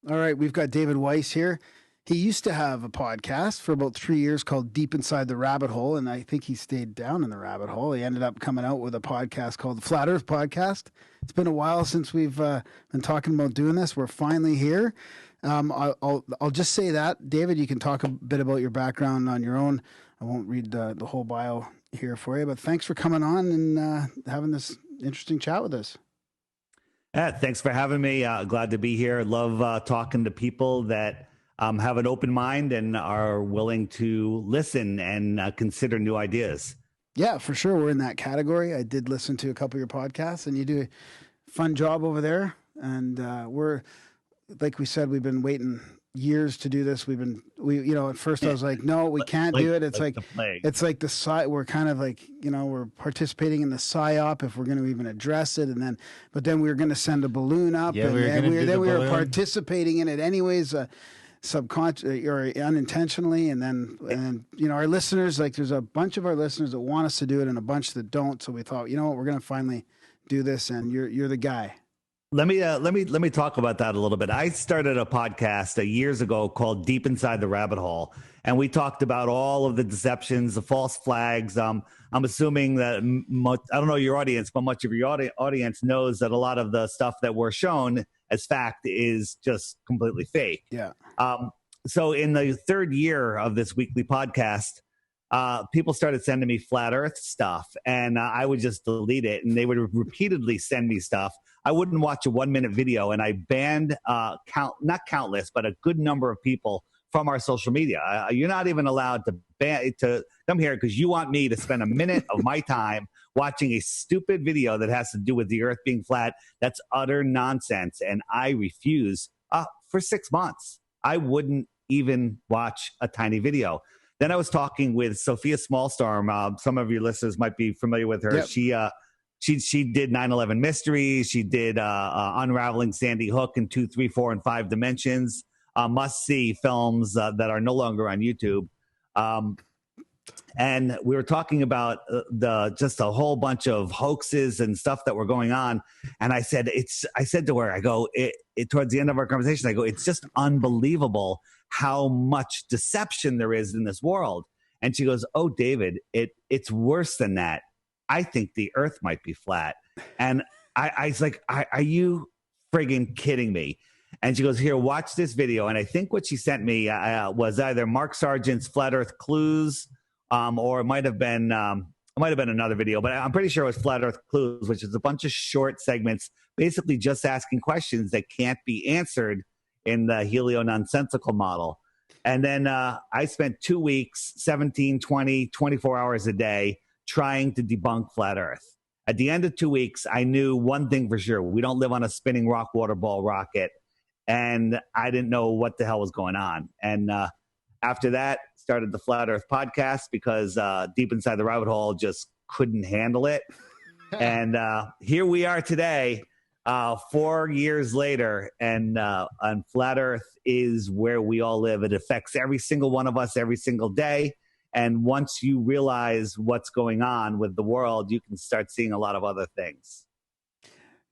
All right, we've got David Weiss here. He used to have a podcast for about 3 years called Deep Inside the Rabbit Hole, and I think he stayed down in the rabbit hole. He ended up coming out with a podcast called the Flat Earth Podcast. It's been a while since we've been talking about doing this. We're finally here. I'll just say that, David, you can talk a bit about your background on your own. I won't read the whole bio here for you, but thanks for coming on and having this interesting chat with us. Thanks for having me. Glad to be here. Love talking to people that have an open mind and are willing to listen and consider new ideas. Yeah, for sure. We're in that category. I did listen to a couple of your podcasts, and you do a fun job over there. And we're, like we said, we've been waiting years to do this. At first I was like, no, we can't do it. It's like the we're kind of like, we're participating in the PSYOP if we're going to even address it. But then we were going to send a balloon up, yeah, and we were participating in it anyways, subconscious or unintentionally. And then, our listeners, like there's a bunch of our listeners that want us to do it and a bunch that don't. So we thought, you know what, we're going to finally do this, and you're the guy. Let me talk about that a little bit. I started a podcast years ago called Deep Inside the Rabbit Hole, and we talked about all of the deceptions, the false flags. I'm assuming that I don't know your audience, but much of your audience knows that a lot of the stuff that we're shown as fact is just completely fake. Yeah. So in the third year of this weekly podcast, people started sending me flat Earth stuff, and I would just delete it, and they would repeatedly send me stuff. I wouldn't watch a 1-minute video, and I banned not countless, but a good number of people from our social media. You're not even allowed to come here because you want me to spend a minute of my time watching a stupid video that has to do with the Earth being flat. That's utter nonsense, and I refuse. For 6 months, I wouldn't even watch a tiny video. Then I was talking with Sophia Smallstorm. Some of your listeners might be familiar with her. Yep. She did 9/11 Mysteries. She did Unraveling Sandy Hook in 2, 3, 4, and 5 dimensions. Must-see films that are no longer on YouTube. And we were talking about just a whole bunch of hoaxes and stuff that were going on. And I said to her, I go, towards the end of our conversation, I go, it's just unbelievable how much deception there is in this world. And she goes, oh, David, it's worse than that. I think the Earth might be flat. And I was like, are you friggin' kidding me? And she goes, here, watch this video. And I think what she sent me was either Mark Sargent's Flat Earth Clues, or it might have been another video, but I'm pretty sure it was Flat Earth Clues, which is a bunch of short segments, basically just asking questions that can't be answered in the helio-nonsensical model. And then I spent 2 weeks, 17, 20, 24 hours a day trying to debunk flat Earth. At the end of 2 weeks, I knew one thing for sure. We don't live on a spinning rock water ball rocket. And I didn't know what the hell was going on. And after that, started the Flat Earth Podcast because Deep Inside the Rabbit Hole just couldn't handle it. And here we are today, 4 years later, and Flat Earth is where we all live. It affects every single one of us every single day. And once you realize what's going on with the world, you can start seeing a lot of other things.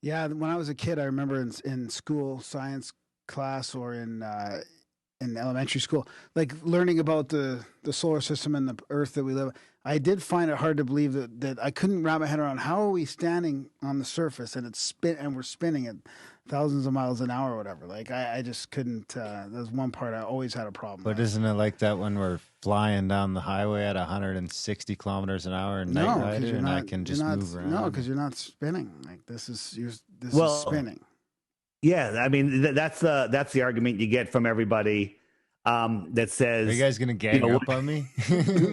Yeah, when I was a kid, I remember in school, science class, or in elementary school, like learning about the solar system and the Earth that we live. I did find it hard to believe that I couldn't wrap my head around how are we standing on the surface and we're spinning at thousands of miles an hour or whatever. Like I just couldn't. That's one part I always had a problem. But isn't it like that when we're flying down the highway at 160 kilometers an hour and Night Rider, and I can just move around? No, because you're not spinning. Like this is spinning. Yeah, I mean that's the argument you get from everybody that says, "Are you guys gonna gang up on me?"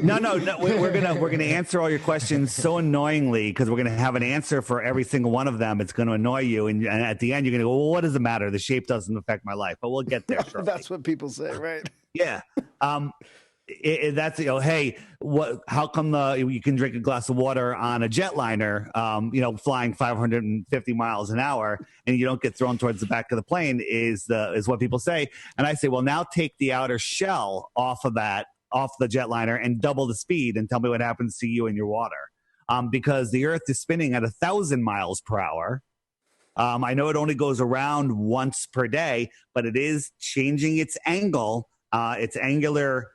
No. We're gonna answer all your questions so annoyingly because we're gonna have an answer for every single one of them. It's gonna annoy you, and at the end you're gonna go, "Well, what does it matter? The shape doesn't affect my life." But we'll get there shortly. That's what people say, right? Yeah. That's hey, what? How come you can drink a glass of water on a jetliner, flying 550 miles an hour, and you don't get thrown towards the back of the plane? Is what people say, and I say, well, now take the outer shell off the jetliner and double the speed, and tell me what happens to you in your water, because the Earth is spinning at 1,000 miles per hour, I know it only goes around once per day, but it is changing its angle, its angular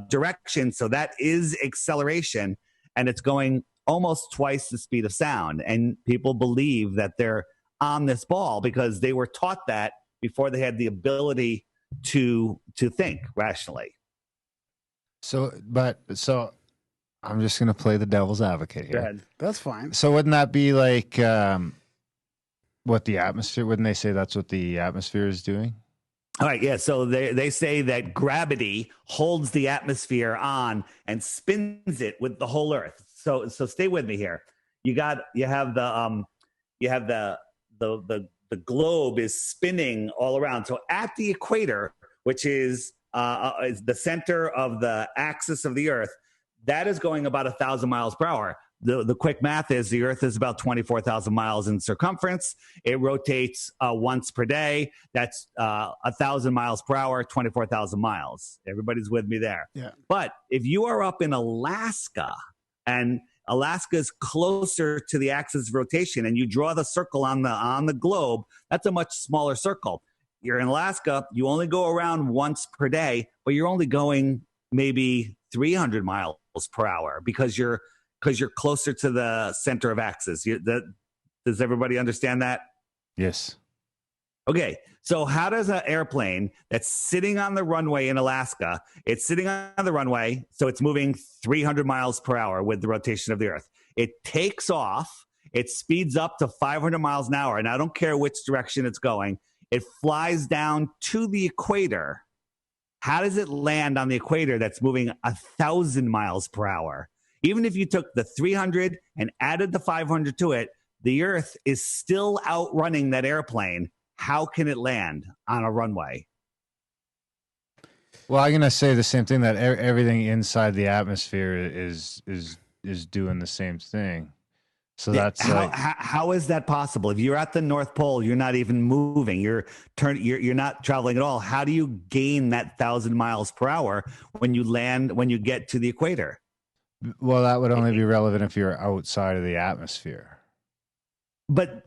direction. So that is acceleration, and it's going almost twice the speed of sound. And people believe that they're on this ball because they were taught that before they had the ability to think rationally. So I'm just going to play the devil's advocate here. Go ahead. That's fine. So wouldn't that be like what the atmosphere, wouldn't they say that's what the atmosphere is doing? All right, yeah. So they say that gravity holds the atmosphere on and spins it with the whole Earth. So stay with me here. You have the globe is spinning all around. So at the equator, which is the center of the axis of the Earth, that is going about 1,000 miles per hour. The quick math is the Earth is about 24,000 miles in circumference. It rotates once per day. That's 1,000 miles per hour, 24,000 miles. Everybody's with me there. Yeah. But if you are up in Alaska, and Alaska is closer to the axis of rotation, and you draw the circle on the globe, that's a much smaller circle. You're in Alaska, you only go around once per day, but you're only going maybe 300 miles per hour because you're closer to the center of axis. Does everybody understand that? Yes. Okay, so how does an airplane that's sitting on the runway in Alaska, it's sitting on the runway, so it's moving 300 miles per hour with the rotation of the Earth. It takes off, it speeds up to 500 miles an hour, and I don't care which direction it's going. It flies down to the equator. How does it land on the equator that's moving 1,000 miles per hour? Even if you took the 300 and added the 500 to it, the Earth is still outrunning that airplane. How can it land on a runway? Well, I'm going to say the same thing, that everything inside the atmosphere is doing the same thing. So that's how is that possible? If you're at the North Pole, you're not even moving. You're not traveling at all. How do you gain that 1,000 miles per hour when you get to the equator? Well, that would only be relevant if you're outside of the atmosphere. But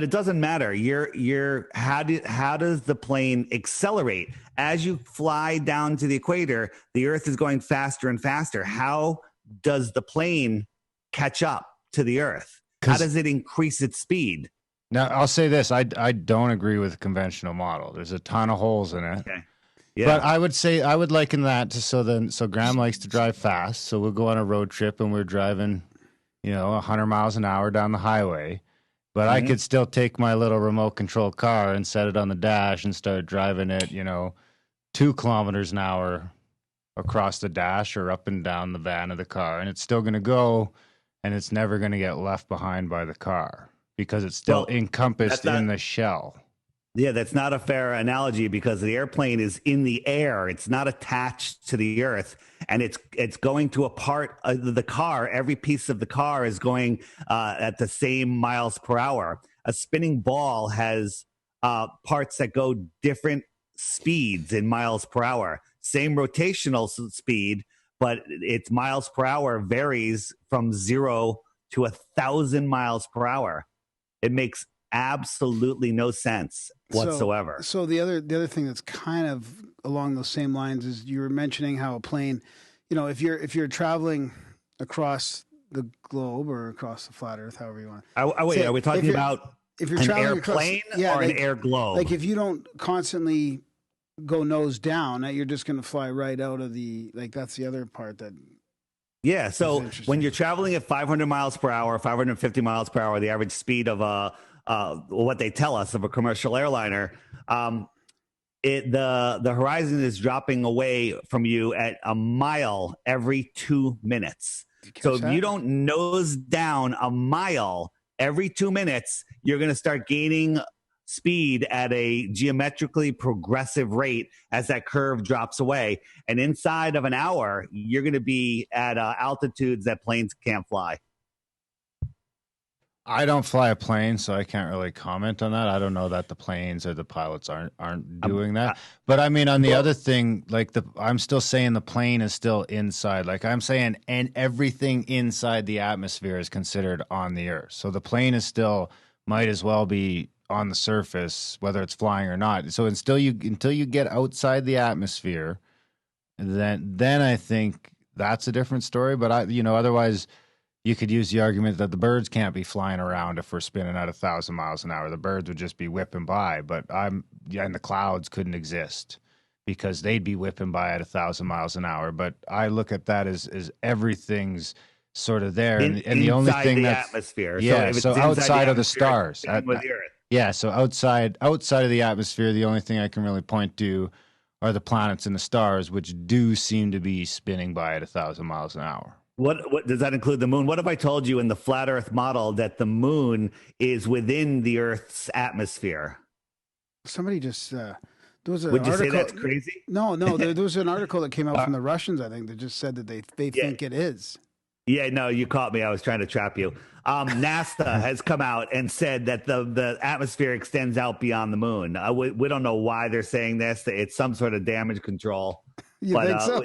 it doesn't matter. How does the plane accelerate as you fly down to the equator? The Earth is going faster and faster. How does the plane catch up to the Earth? How does it increase its speed? Now, I'll say this: I don't agree with the conventional model. There's a ton of holes in it. Okay. Yeah. But I would liken that to so Graham likes to drive fast. So we'll go on a road trip and we're driving, 100 miles an hour down the highway. But I could still take my little remote control car and set it on the dash and start driving it, 2 kilometers an hour across the dash or up and down the van of the car. And it's still going to go, and it's never going to get left behind by the car because it's still encompassed in the shell. Yeah, that's not a fair analogy because the airplane is in the air. It's not attached to the Earth, and it's going to a part of the car. Every piece of the car is going at the same miles per hour. A spinning ball has parts that go different speeds in miles per hour. Same rotational speed, but its miles per hour varies from 0 to 1,000 miles per hour. It makes absolutely no sense whatsoever. So the other thing that's kind of along those same lines is you were mentioning how a plane, if you're traveling across the globe or across the flat Earth, however you want. Are we talking about if you're an traveling airplane across, or an air globe? Like if you don't constantly go nose down, you're just going to fly right out of that's the other part that. Yeah. So when you're traveling at 500 miles per hour, 550 miles per hour, the average speed of what they tell us of a commercial airliner, the horizon is dropping away from you at a mile every 2 minutes. So if you don't nose down a mile every 2 minutes, you're going to start gaining speed at a geometrically progressive rate as that curve drops away. And inside of an hour, you're going to be at altitudes that planes can't fly. I don't fly a plane, so I can't really comment on that. I don't know that the planes or the pilots aren't doing that. But I mean, on the other thing, I'm still saying the plane is still inside. Like I'm saying, and everything inside the atmosphere is considered on the Earth. So the plane is still might as well be on the surface, whether it's flying or not. So until you get outside the atmosphere, then I think that's a different story. But otherwise, you could use the argument that the birds can't be flying around if we're spinning at 1,000 miles an hour. The birds would just be whipping by, and the clouds couldn't exist because they'd be whipping by at 1,000 miles an hour. But I look at that as everythof sort of there, and the only thing that's atmosphere. Yeah, so outside of the stars, with the Earth. yeah, so outside of the atmosphere, the only thing I can really point to are the planets and the stars, which do seem to be spinning by at 1,000 miles an hour. What does that include? The moon? What if I told you in the flat Earth model that the moon is within the Earth's atmosphere? Somebody just there was an Would you article. say that's crazy? No, there was an article that came out from the Russians, I think, that just said that they think it is. Yeah, no, you caught me. I was trying to trap you. NASA has come out and said that the atmosphere extends out beyond the moon. We don't know why they're saying this. It's some sort of damage control. You think so?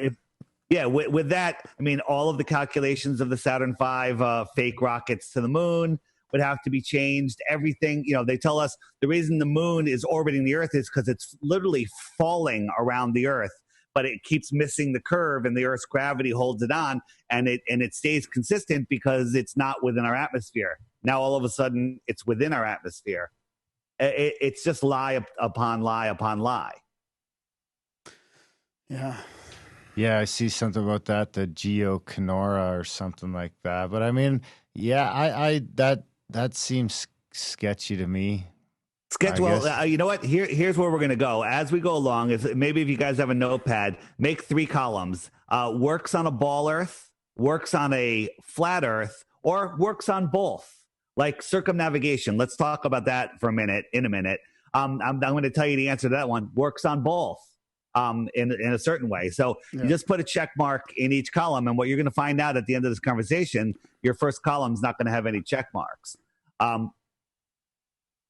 With that, I mean, all of the calculations of the Saturn V fake rockets to the moon would have to be changed. Everything, they tell us the reason the moon is orbiting the Earth is because it's literally falling around the Earth, but it keeps missing the curve, and the Earth's gravity holds it on, and it stays consistent because it's not within our atmosphere. Now all of a sudden, it's within our atmosphere. It's just lie upon lie upon lie. Yeah. Yeah, I see something about that, the Geoconora or something like that. But I mean, yeah, that seems sketchy to me. Well, you know what? Here's where we're going to go. As we go along, maybe if you guys have a notepad, make 3 columns. Works on a ball Earth, works on a flat Earth, or works on both, like circumnavigation. Let's talk about that for a minute. I'm going to tell you the answer to that one. Works on both. In a certain way. So you just put a check mark in each column, and what you're going to find out at the end of this conversation, your first column is not going to have any check marks.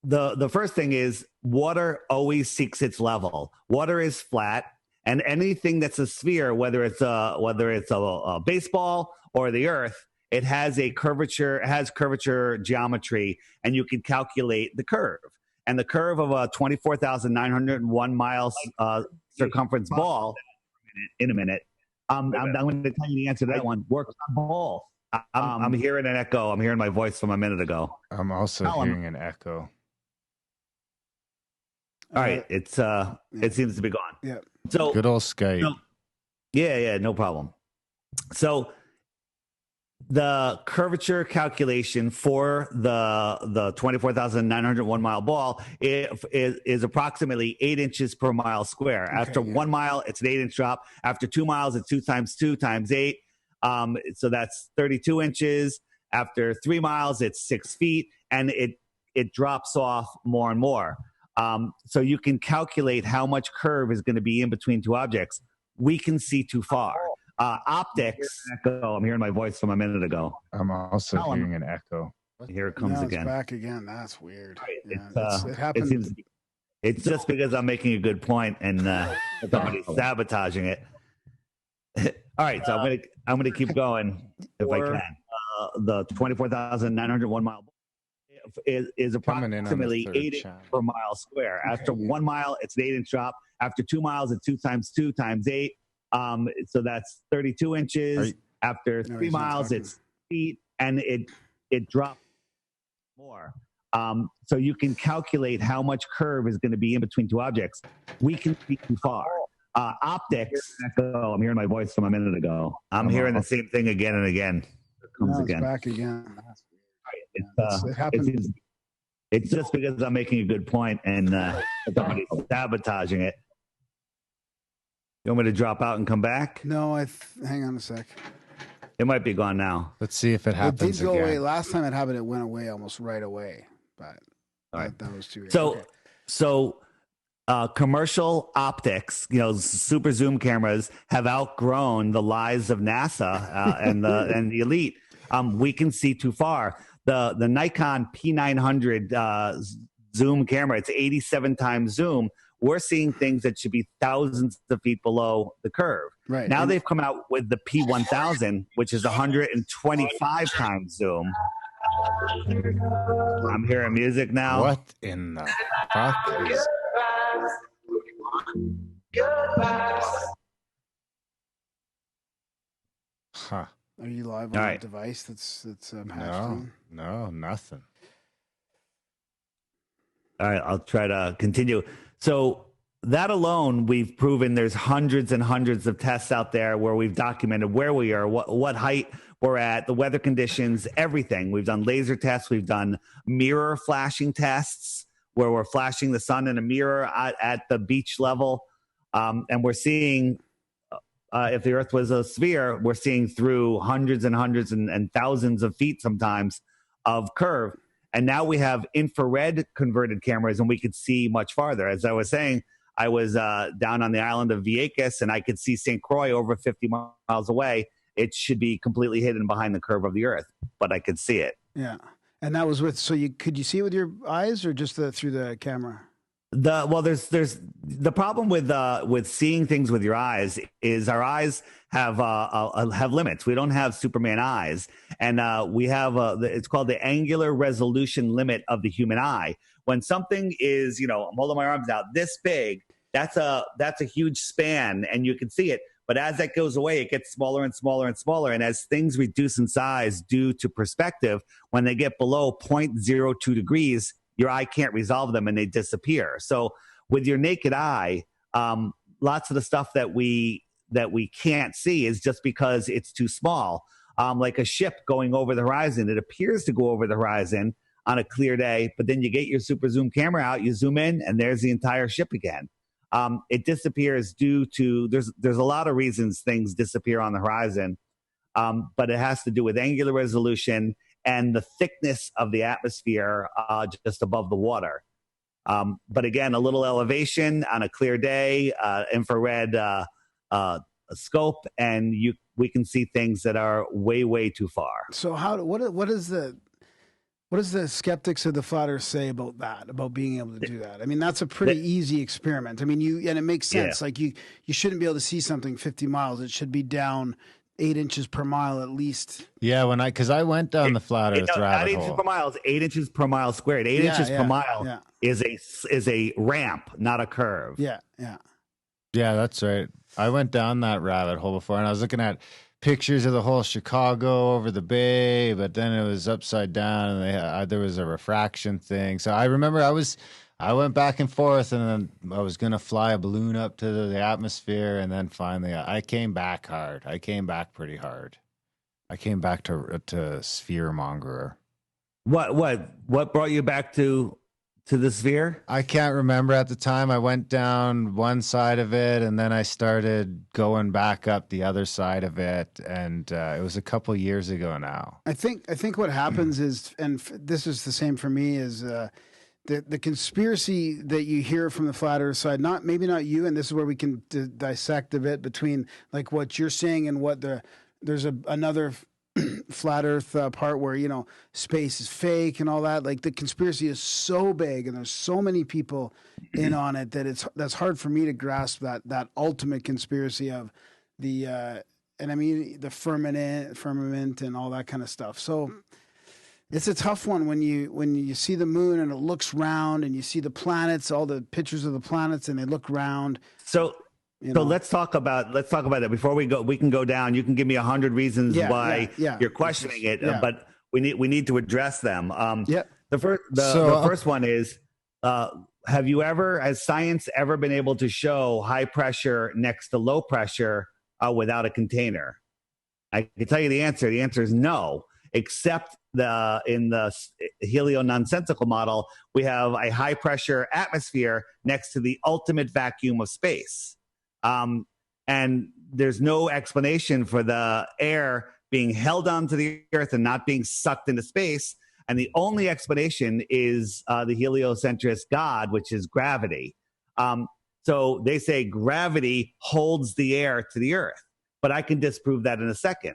The first thing is water always seeks its level. Water is flat, and anything that's a sphere, whether it's a baseball or the Earth, it has curvature geometry, and you can calculate the curve. And the curve of a 24,901 miles circumference ball in a minute. I'm going to tell you the answer to that one. Works on both. I'm hearing an echo. I'm hearing my voice from a minute ago. I'm also hearing an echo. All right, it seems to be gone. Yeah. So good old Skype. No problem. So the curvature calculation for the 24,901 mile ball is approximately 8 inches per mile square. After 1 mile, it's an 8-inch drop. After 2 miles, it's 2 times 2 times 8. So that's 32 inches. After 3 miles, it's 6 feet, and it drops off more and more. So you can calculate how much curve is going to be in between two objects. We can see too far. Optics. Echo. I'm hearing my voice from a minute ago. I'm also hearing an echo. Here it comes again. It's back again. That's weird. It happens. It's just because I'm making a good point and somebody's sabotaging it. All right, so I'm gonna keep going if I can. The 24,901 mile is approximately 8 inches per mile square. After 1 mile, it's an 8-inch drop. After 2 miles, it's 2 times 2 times 8. So that's 32 inches. After 3 miles, it's feet, and it drops more. So you can calculate how much curve is going to be in between two objects. We can see too far. Optics. I'm hearing my voice from a minute ago. I'm hearing the same thing again and again. It comes again. Back again. It happens. It's just because I'm making a good point and somebody's sabotaging it. You want me to drop out and come back? No, hang on a sec. It might be gone now. Let's see if it happens. It did go away. Last time it happened, it went away almost right away. But that was too weird. So commercial optics, super zoom cameras have outgrown the lies of NASA and the elite. We can see too far. The Nikon P900 zoom camera, it's 87 times zoom. We're seeing things that should be thousands of feet below the curve. Right. Now they've come out with the P1000, which is 125 times zoom. I'm hearing music now. What in the fuck is... Huh. Are you live on a device that's patched in? No, nothing. All right, I'll try to continue. So that alone, we've proven there's hundreds and hundreds of tests out there where we've documented where we are, what height we're at, the weather conditions, everything. We've done laser tests. We've done mirror flashing tests where we're flashing the sun in a mirror at the beach level. And we're seeing, if the Earth was a sphere, we're seeing through hundreds and hundreds and thousands of feet sometimes of curve. And now we have infrared converted cameras and we could see much farther. As I was saying, I was down on the island of Vieques and I could see St. Croix over 50 miles away. It should be completely hidden behind the curve of the Earth, but I could see it. Yeah. And that was with, so could you see it with your eyes or just through the camera? There's the problem with seeing things with your eyes is our eyes have limits. We don't have Superman eyes, and we have it's called the angular resolution limit of the human eye. When something is, I'm holding my arms out this big, that's a huge span, and you can see it. But as that goes away, it gets smaller and smaller and smaller. And as things reduce in size due to perspective, when they get below 0.02 degrees, your eye can't resolve them and they disappear. So with your naked eye, lots of the stuff that we can't see is just because it's too small. Like a ship going over the horizon, it appears to go over the horizon on a clear day, but then you get your super zoom camera out, you zoom in, and there's the entire ship again. It disappears due to there's a lot of reasons things disappear on the horizon, but it has to do with angular resolution and the thickness of the atmosphere just above the water. But again, a little elevation on a clear day, infrared scope, and we can see things that are way, way too far. So what does the skeptics of the flat Earth say about that, about being able to do that? I mean, that's a pretty easy experiment. I mean, and it makes sense. Yeah. Like you shouldn't be able to see something 50 miles. It should be down 8 inches per mile at least. Yeah, because I went down the flat Earth rabbit 8 hole. inches per mile is 8 inches per mile squared. 8 inches per mile is a ramp, not a curve. Yeah, that's right. I went down that rabbit hole before, and I was looking at pictures of the whole Chicago over the bay, but then it was upside down, and there was a refraction thing. So I remember I went back and forth, and then I was going to fly a balloon up to the atmosphere, and then finally I came back hard. I came back pretty hard. I came back to sphere mongerer. What brought you back to the sphere? I can't remember at the time. I went down one side of it, and then I started going back up the other side of it, and it was a couple years ago now. I think what happens is, and this is the same for me, is the conspiracy that you hear from the flat Earth side, maybe not you, and this is where we can dissect a bit between like what you're saying and what there's another flat Earth part where space is fake and all that. Like the conspiracy is so big and there's so many people in on it that that's hard for me to grasp that ultimate conspiracy of the and I mean the firmament and all that kind of stuff. So it's a tough one when you see the moon and it looks round and you see the planets, all the pictures of the planets, and they look round. So let's talk about that before we go. We can go down. You can give me 100 reasons why you're questioning it, but we need to address them. The first one is: has science ever been able to show high pressure next to low pressure without a container? I can tell you the answer. The answer is no. Except in the helio-nonsensical model, we have a high pressure atmosphere next to the ultimate vacuum of space. And there's no explanation for the air being held onto the Earth and not being sucked into space. And the only explanation is the heliocentrist God, which is gravity. So they say gravity holds the air to the Earth, but I can disprove that in a second.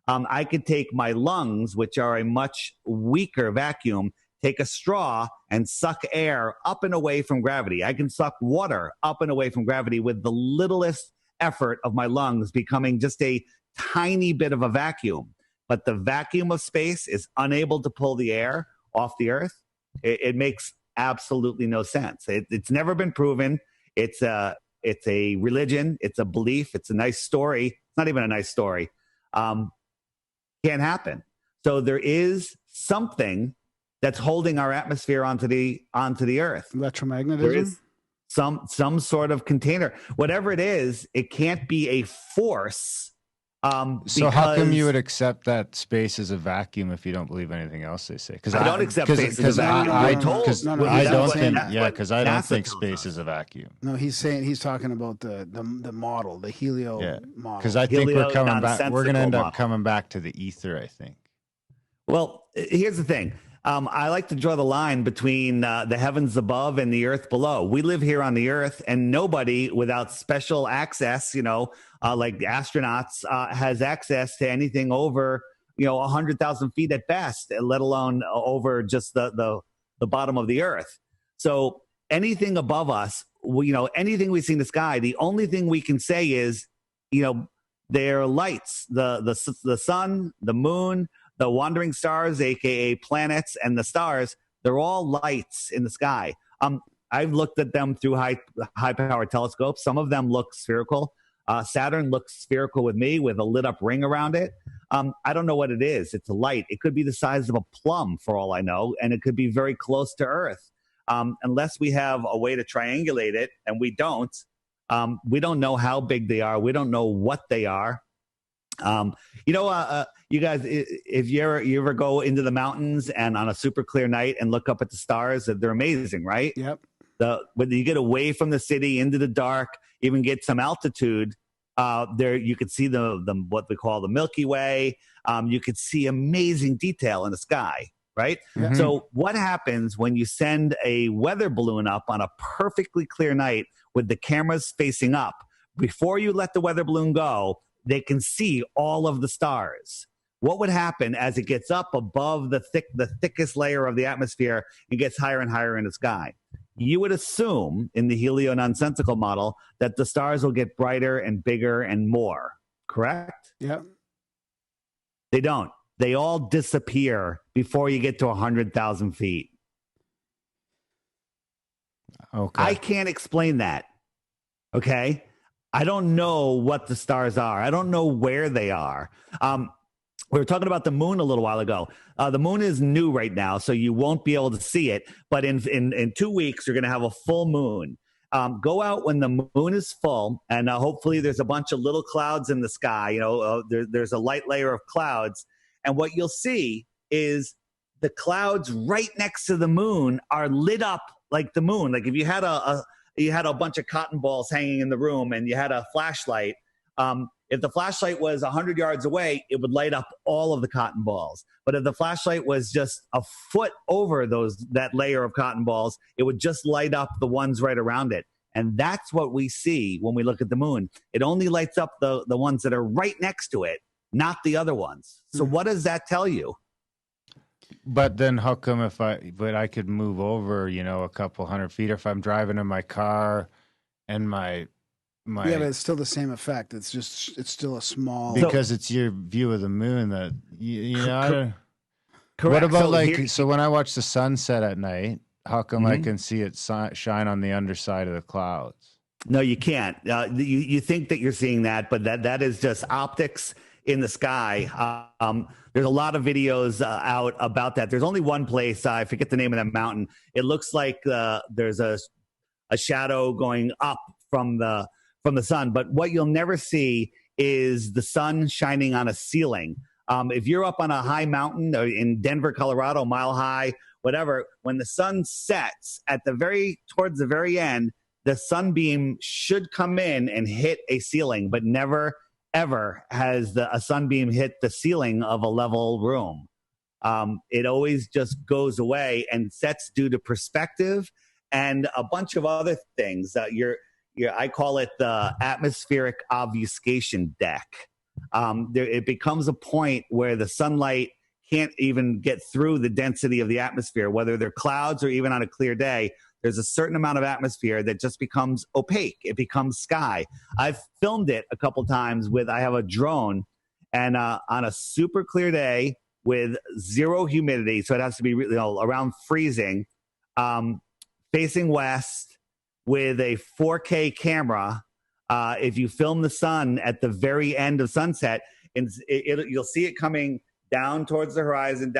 I could take my lungs, which are a much weaker vacuum, take a straw and suck air up and away from gravity. I can suck water up and away from gravity with the littlest effort of my lungs becoming just a tiny bit of a vacuum. but the vacuum of space is unable to pull the air off the Earth, it makes absolutely no sense. It's never been proven. It's a religion. It's a belief. It's a nice story. It's not even a nice story. Can't happen. So there is something that's holding our atmosphere onto the Earth. Electromagnetism? There is some sort of container. Whatever it is, it can't be a force. So how come you would accept that space is a vacuum if you don't believe anything else they say? Because I don't accept space as a vacuum. I don't think space is a vacuum. No, he's talking about the model, the helio model. Because I think we're coming back. We're going to end up coming back to the ether, I think. Well, here's the thing. I like to draw the line between the heavens above and the earth below. We live here on the earth, and nobody without special access, like astronauts, has access to anything over, 100,000 feet at best, let alone over just the bottom of the earth. So anything above us, anything we see in the sky, the only thing we can say is, they're lights, the sun, the moon, the wandering stars, aka planets, and the stars, they're all lights in the sky. I've looked at them through high power telescopes. Some of them look spherical. Saturn looks spherical with me with a lit up ring around it. I don't know what it is. It's a light. It could be the size of a plum for all I know, and it could be very close to Earth. Unless we have a way to triangulate it, and we don't know how big they are. We don't know what they are. You guys, if you ever go into the mountains and on a super clear night and look up at the stars, they're amazing, right? Yep. When you get away from the city into the dark, even get some altitude, there you could see the what we call the Milky Way. You could see amazing detail in the sky, right? Mm-hmm. So what happens when you send a weather balloon up on a perfectly clear night with the cameras facing up? Before you let the weather balloon go, they can see all of the stars. What would happen as it gets up above the thickest layer of the atmosphere and gets higher and higher in the sky? You would assume in the helio-nonsensical model that the stars will get brighter and bigger and more, correct? Yeah. They don't. They all disappear before you get to 100,000 feet. Okay. I can't explain that. Okay? I don't know what the stars are. I don't know where they are. We were talking about the moon a little while ago. The moon is new right now, so you won't be able to see it. But in 2 weeks, you're going to have a full moon. Go out when the moon is full, and hopefully there's a bunch of little clouds in the sky. There's a light layer of clouds. And what you'll see is the clouds right next to the moon are lit up like the moon. Like if you had a bunch of cotton balls hanging in the room and you had a flashlight, if the flashlight was 100 yards away, it would light up all of the cotton balls. But if the flashlight was just a foot over that layer of cotton balls, it would just light up the ones right around it. And that's what we see when we look at the moon. It only lights up the ones that are right next to it, not the other ones. So what does that tell you? But then how come I could move over, a couple hundred feet if I'm driving in my car and my yeah, but it's still the same effect. It's still a small, because it's your view of the moon that I don't. Correct. What about so when I watch the sunset at night, how come I can see it shine on the underside of the clouds? No, you can't. You think that you're seeing that, but that is just optics in the sky. There's a lot of videos out about that. There's only one place, I forget the name of that mountain. It looks like there's a shadow going up from the sun, but what you'll never see is the sun shining on a ceiling. If you're up on a high mountain in Denver, Colorado, Mile High, whatever, when the sun sets towards the very end, the sunbeam should come in and hit a ceiling, but never ever has a sunbeam hit the ceiling of a level room. It always just goes away and sets due to perspective and a bunch of other things. I call it the atmospheric obfuscation deck. It becomes a point where the sunlight can't even get through the density of the atmosphere, whether they're clouds or even on a clear day. There's a certain amount of atmosphere that just becomes opaque. It becomes sky. I've filmed it a couple times I have a drone, And on a super clear day with zero humidity, so it has to be around freezing, facing west with a 4K camera, if you film the sun at the very end of sunset, and you'll see it coming down towards the horizon,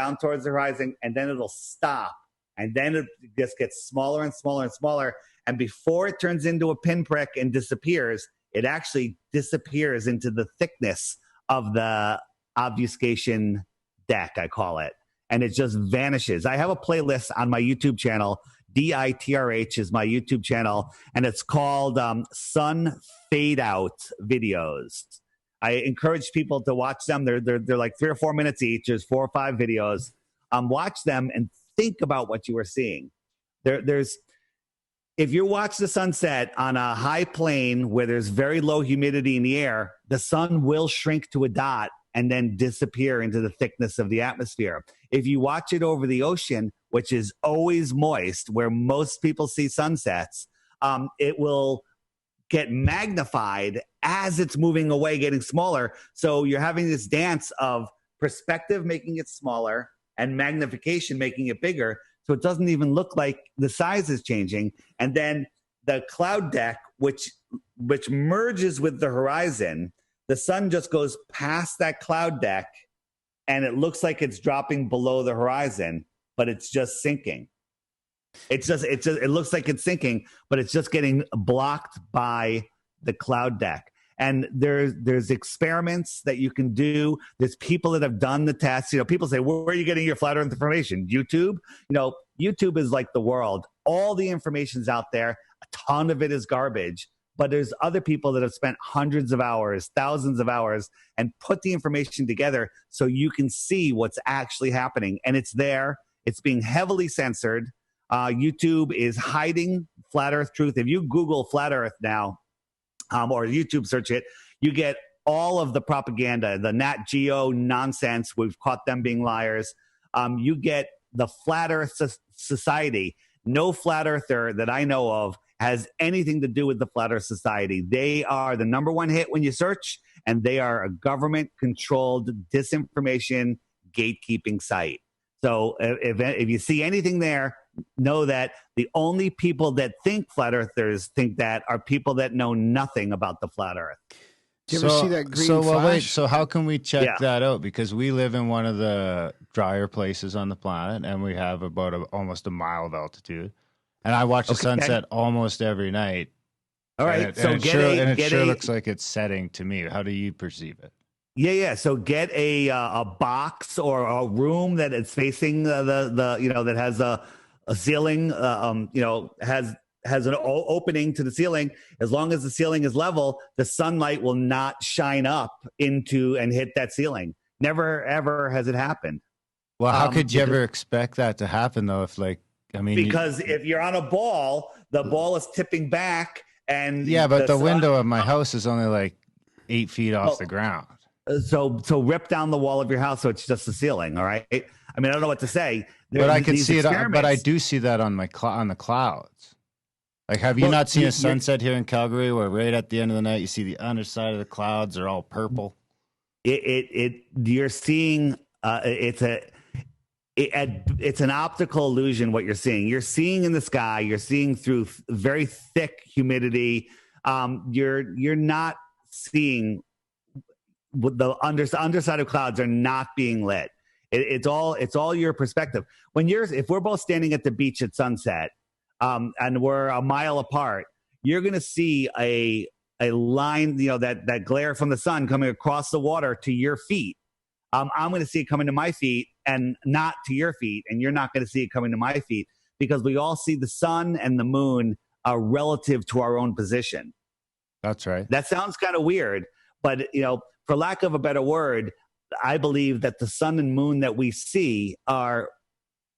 and then it'll stop. And then it just gets smaller and smaller and smaller. And before it turns into a pinprick and disappears, it actually disappears into the thickness of the obfuscation deck, I call it. And it just vanishes. I have a playlist on my YouTube channel. DITRH is my YouTube channel, and it's called Sun Fade Out Videos. I encourage people to watch them. They're like 3 or 4 minutes each. There's 4 or 5 videos. Watch them and think about what you are seeing. If you watch the sunset on a high plane where there's very low humidity in the air, the sun will shrink to a dot and then disappear into the thickness of the atmosphere. If you watch it over the ocean, which is always moist, where most people see sunsets, it will get magnified as it's moving away, getting smaller. So you're having this dance of perspective making it smaller and magnification making it bigger. So it doesn't even look like the size is changing. And then the cloud deck, which merges with the horizon, the sun just goes past that cloud deck and it looks like it's dropping below the horizon, but it's just sinking. It looks like it's sinking, but it's just getting blocked by the cloud deck. And there's experiments that you can do. There's people that have done the tests. People say, where are you getting your flat earth information? YouTube? YouTube is like the world. All the information's out there. A ton of it is garbage. But there's other people that have spent hundreds of hours, thousands of hours, and put the information together so you can see what's actually happening. And it's there. It's being heavily censored. YouTube is hiding flat earth truth. If you Google flat earth now, or YouTube search it, you get all of the propaganda, the Nat Geo nonsense. We've caught them being liars. You get the Flat Earth Society. No flat earther that I know of has anything to do with the Flat Earth Society. They are the #1 hit when you search, and they are a government-controlled disinformation gatekeeping site. So if you see anything there, know that the only people that think flat earthers think that are people that know nothing about the flat earth. Do you ever see that green flash? Wait, so how can we check that out? Because we live in one of the drier places on the planet, and we have about almost a mile of altitude. And I watch the sunset almost every night. All right, it sure looks like it's setting to me. How do you perceive it? Yeah. So get a box or a room that is facing that has a ceiling, has an opening to the ceiling. As long as the ceiling is level, the sunlight will not shine up into and hit that ceiling. Never, ever has it happened. Well, how could you ever expect that to happen, though? Because if you're on a ball, the ball is tipping back. And but the window of my house is only like 8 feet off the ground. So rip down the wall of your house so it's just the ceiling, all right? I mean, I don't know what to say. But I can see it. But I do see that on on the clouds. Like, have you not seen a sunset here in Calgary where right at the end of the night you see the underside of the clouds are all purple? You're seeing it's an optical illusion. What you're seeing in the sky. You're seeing through very thick humidity. You're not seeing. The underside of clouds are not being lit. It's all your perspective. If we're both standing at the beach at sunset, and we're a mile apart, you're going to see a line, that glare from the sun coming across the water to your feet. I'm going to see it coming to my feet and not to your feet, and you're not going to see it coming to my feet because we all see the sun and the moon relative to our own position. That's right. That sounds kind of weird, but for lack of a better word, I believe that the sun and moon that we see are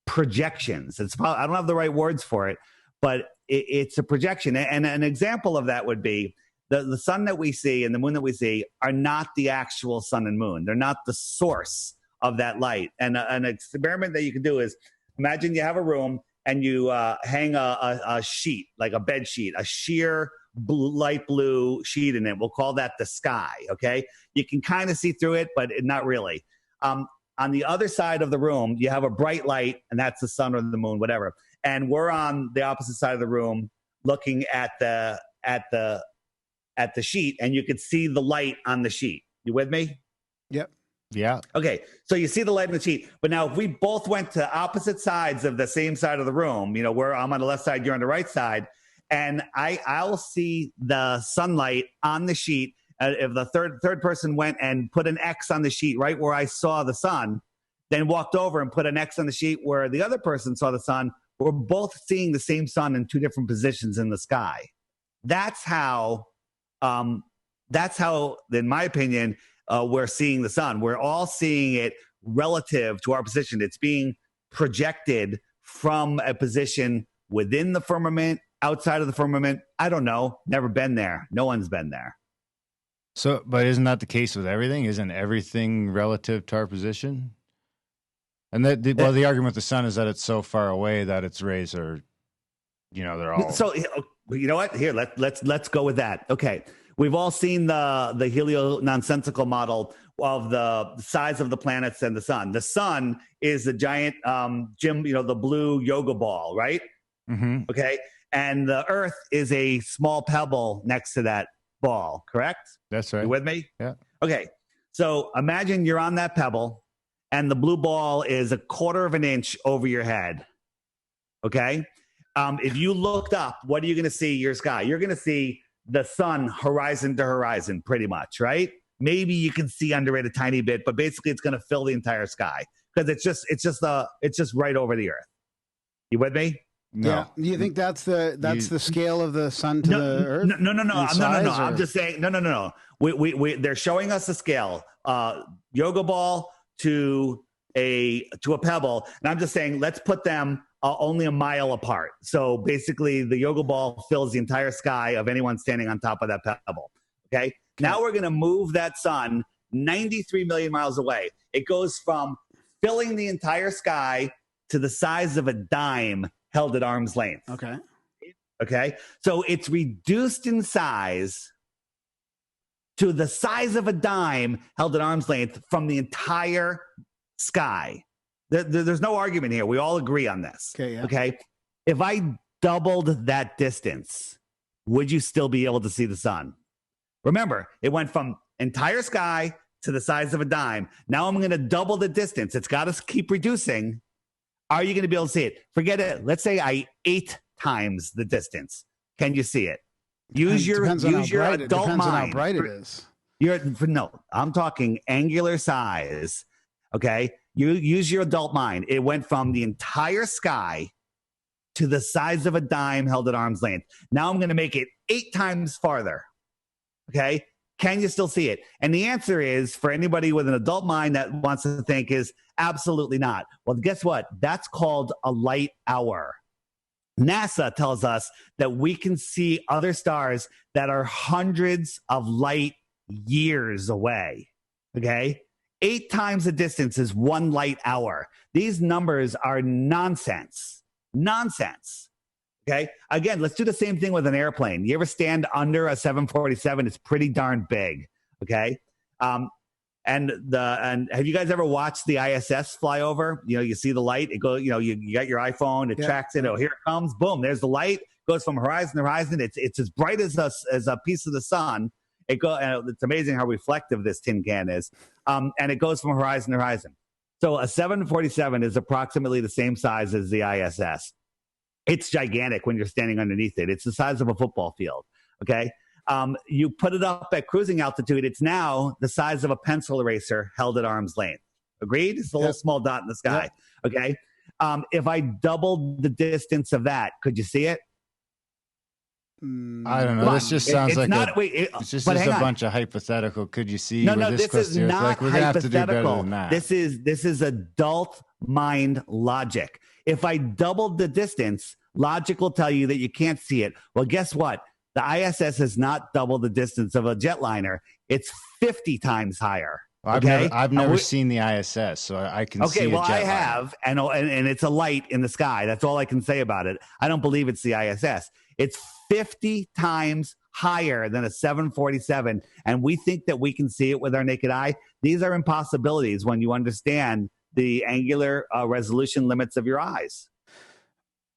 projections. I don't have the right words for it, but it's a projection. And an example of that would be the sun that we see and the moon that we see are not the actual sun and moon. They're not the source of that light. And an experiment that you can do is imagine you have a room and you hang a sheet, like a bed sheet, a sheer light blue sheet in it. We'll call that the sky. Okay. You can kind of see through it, but not really. On the other side of the room, you have a bright light, and that's the sun or the moon, whatever. And we're on the opposite side of the room looking at the sheet, and you could see the light on the sheet. You with me? Yep. Yeah. Okay. So you see the light on the sheet. But now if we both went to opposite sides of the same side of the room, where I'm on the left side, you're on the right side, and I'll see the sunlight on the sheet. If the third person went and put an X on the sheet right where I saw the sun, then walked over and put an X on the sheet where the other person saw the sun, we're both seeing the same sun in two different positions in the sky. That's how, in my opinion, we're seeing the sun. We're all seeing it relative to our position. It's being projected from a position within the firmament, outside of the firmament. I don't know. Never been there. No one's been there. So, but isn't that the case with everything? Isn't everything relative to our position? And the argument with the sun is that it's so far away that its rays are, they're all. So, you know what? Here, let's go with that. Okay, we've all seen the helio-nonsensical model of the size of the planets and the sun. The sun is the giant the blue yoga ball, right? Mm-hmm. Okay, and the Earth is a small pebble next to that ball, correct? That's right. You with me? Yeah. Okay. So imagine you're on that pebble and the blue ball is a quarter of an inch over your head. Okay. If you looked up, what are you going to see your sky? You're going to see the sun horizon to horizon pretty much, right? Maybe you can see under it a tiny bit, but basically it's going to fill the entire sky because it's just right over the Earth. You with me? No. Yeah. You think that's the scale of the sun to the Earth? No. I'm just saying. No. They're showing us a scale. Yoga ball to a pebble, and I'm just saying let's put them only a mile apart. So basically, the yoga ball fills the entire sky of anyone standing on top of that pebble. Okay. Now we're going to move that sun 93 million miles away. It goes from filling the entire sky to the size of a dime held at arm's length. Okay. So it's reduced in size to the size of a dime held at arm's length from the entire sky. There's no argument here. We all agree on this. Okay. Yeah. Okay. If I doubled that distance, would you still be able to see the sun? Remember, it went from entire sky to the size of a dime. Now I'm going to double the distance. It's got to keep reducing. Are you going to be able to see it? Forget it. Let's say I 8 times the distance. Can you see it? Use your adult mind. Depends on how bright it is. No, I'm talking angular size. Okay. You use your adult mind. It went from the entire sky to the size of a dime held at arm's length. Now I'm going to make it 8 times farther. Okay. Can you still see it? And the answer is, for anybody with an adult mind that wants to think, is absolutely not. Well, guess what? That's called a light hour. NASA tells us that we can see other stars that are hundreds of light years away. Okay. 8 times the distance is 1 light hour. These numbers are nonsense. Nonsense. Okay. Again, let's do the same thing with an airplane. You ever stand under a 747? It's pretty darn big. Okay. And have you guys ever watched the ISS fly over? You see the light. It goes. You got your iPhone. It tracks it. Oh, here it comes. Boom. There's the light. Goes from horizon to horizon. It's as bright as a piece of the sun. And it's amazing how reflective this tin can is. And it goes from horizon to horizon. So a 747 is approximately the same size as the ISS. It's gigantic when you're standing underneath it. It's the size of a football field. Okay. You put it up at cruising altitude. It's now the size of a pencil eraser held at arm's length. Agreed? It's a little small dot in the sky. Okay. If I doubled the distance of that, could you see it? I don't know. This just sounds like it's just a bunch of hypothetical. Could you see? No, this is not hypothetical. This is adult mind logic. If I doubled the distance, logic will tell you that you can't see it. Well, guess what? The ISS has not doubled the distance of a jetliner. It's 50 times higher. Well, I've never seen the ISS, so I can see a jetliner. Okay, well, I have, and it's a light in the sky. That's all I can say about it. I don't believe it's the ISS. It's 50 times higher than a 747. And we think that we can see it with our naked eye. These are impossibilities when you understand the angular resolution limits of your eyes.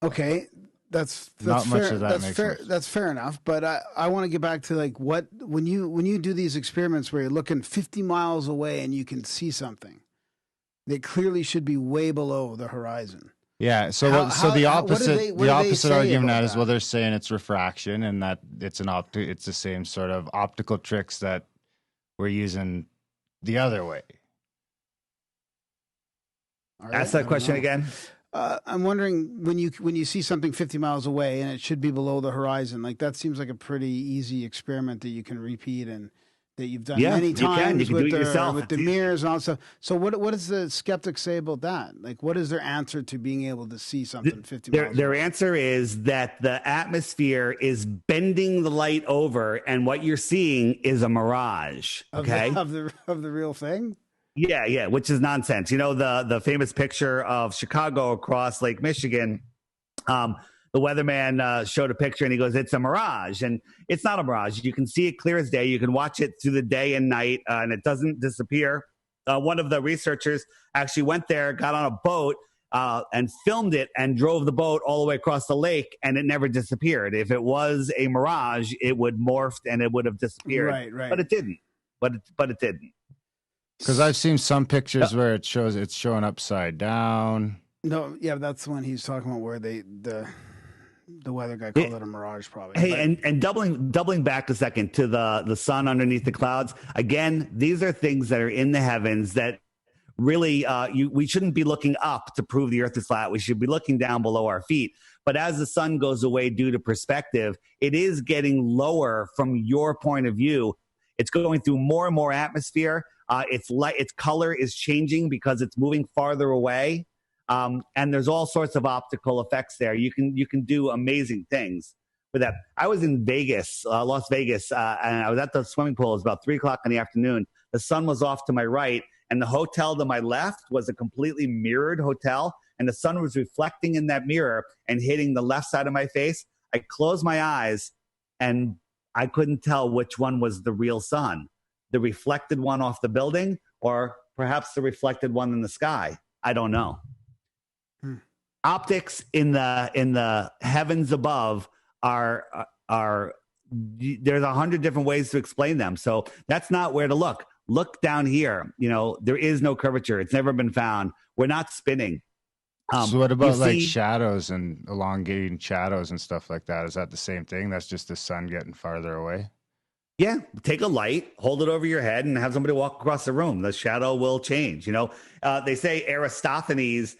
Okay. That's Not fair. much of that makes sense. That's fair enough. But I want to get back to like when you do these experiments where you're looking 50 miles away and you can see something, they clearly should be way below the horizon. Yeah. So the opposite argument that is, well, they're saying it's refraction and that it's it's the same sort of optical tricks that we're using the other way. Ask that question again. I'm wondering when you see something 50 miles away and it should be below the horizon, like that seems like a pretty easy experiment that you can repeat and that you've done many times with the mirrors and all that stuff. So what does the skeptics say about that? Like, what is their answer to being able to see something 50 miles away? Their answer is that the atmosphere is bending the light over, and what you're seeing is a mirage. Okay, of the real thing. Yeah, which is nonsense. You know, the famous picture of Chicago across Lake Michigan. The weatherman showed a picture and he goes, "It's a mirage." And it's not a mirage. You can see it clear as day. You can watch it through the day and night, and it doesn't disappear. One of the researchers actually went there, got on a boat, and filmed it and drove the boat all the way across the lake, and it never disappeared. If it was a mirage, it would morph and it would have disappeared. Right. But it didn't. But it didn't. Because I've seen some pictures where it's showing upside down. No, yeah, that's when he's talking about where the weather guy called it a mirage, probably. Hey, and doubling back a second to the sun underneath the clouds. Again, these are things that are in the heavens that really we shouldn't be looking up to prove the Earth is flat. We should be looking down below our feet. But as the sun goes away due to perspective, it is getting lower from your point of view. It's going through more and more atmosphere. Its color is changing because it's moving farther away. And there's all sorts of optical effects there. You can do amazing things with that. I was in Vegas, Las Vegas, and I was at the swimming pool. It was about 3:00 in the afternoon. The sun was off to my right, and the hotel to my left was a completely mirrored hotel, and the sun was reflecting in that mirror and hitting the left side of my face. I closed my eyes, and I couldn't tell which one was the real sun, the reflected one off the building, or perhaps the reflected one in the sky. I don't know. Optics in the heavens above are there's 100 different ways to explain them. So that's not where to look. Look down here. You know, there is no curvature. It's never been found. We're not spinning. So what about like shadows and elongating shadows and stuff like that? Is that the same thing? That's just the sun getting farther away? Yeah, take a light, hold it over your head, and have somebody walk across the room. The shadow will change. You know, they say Aristophanes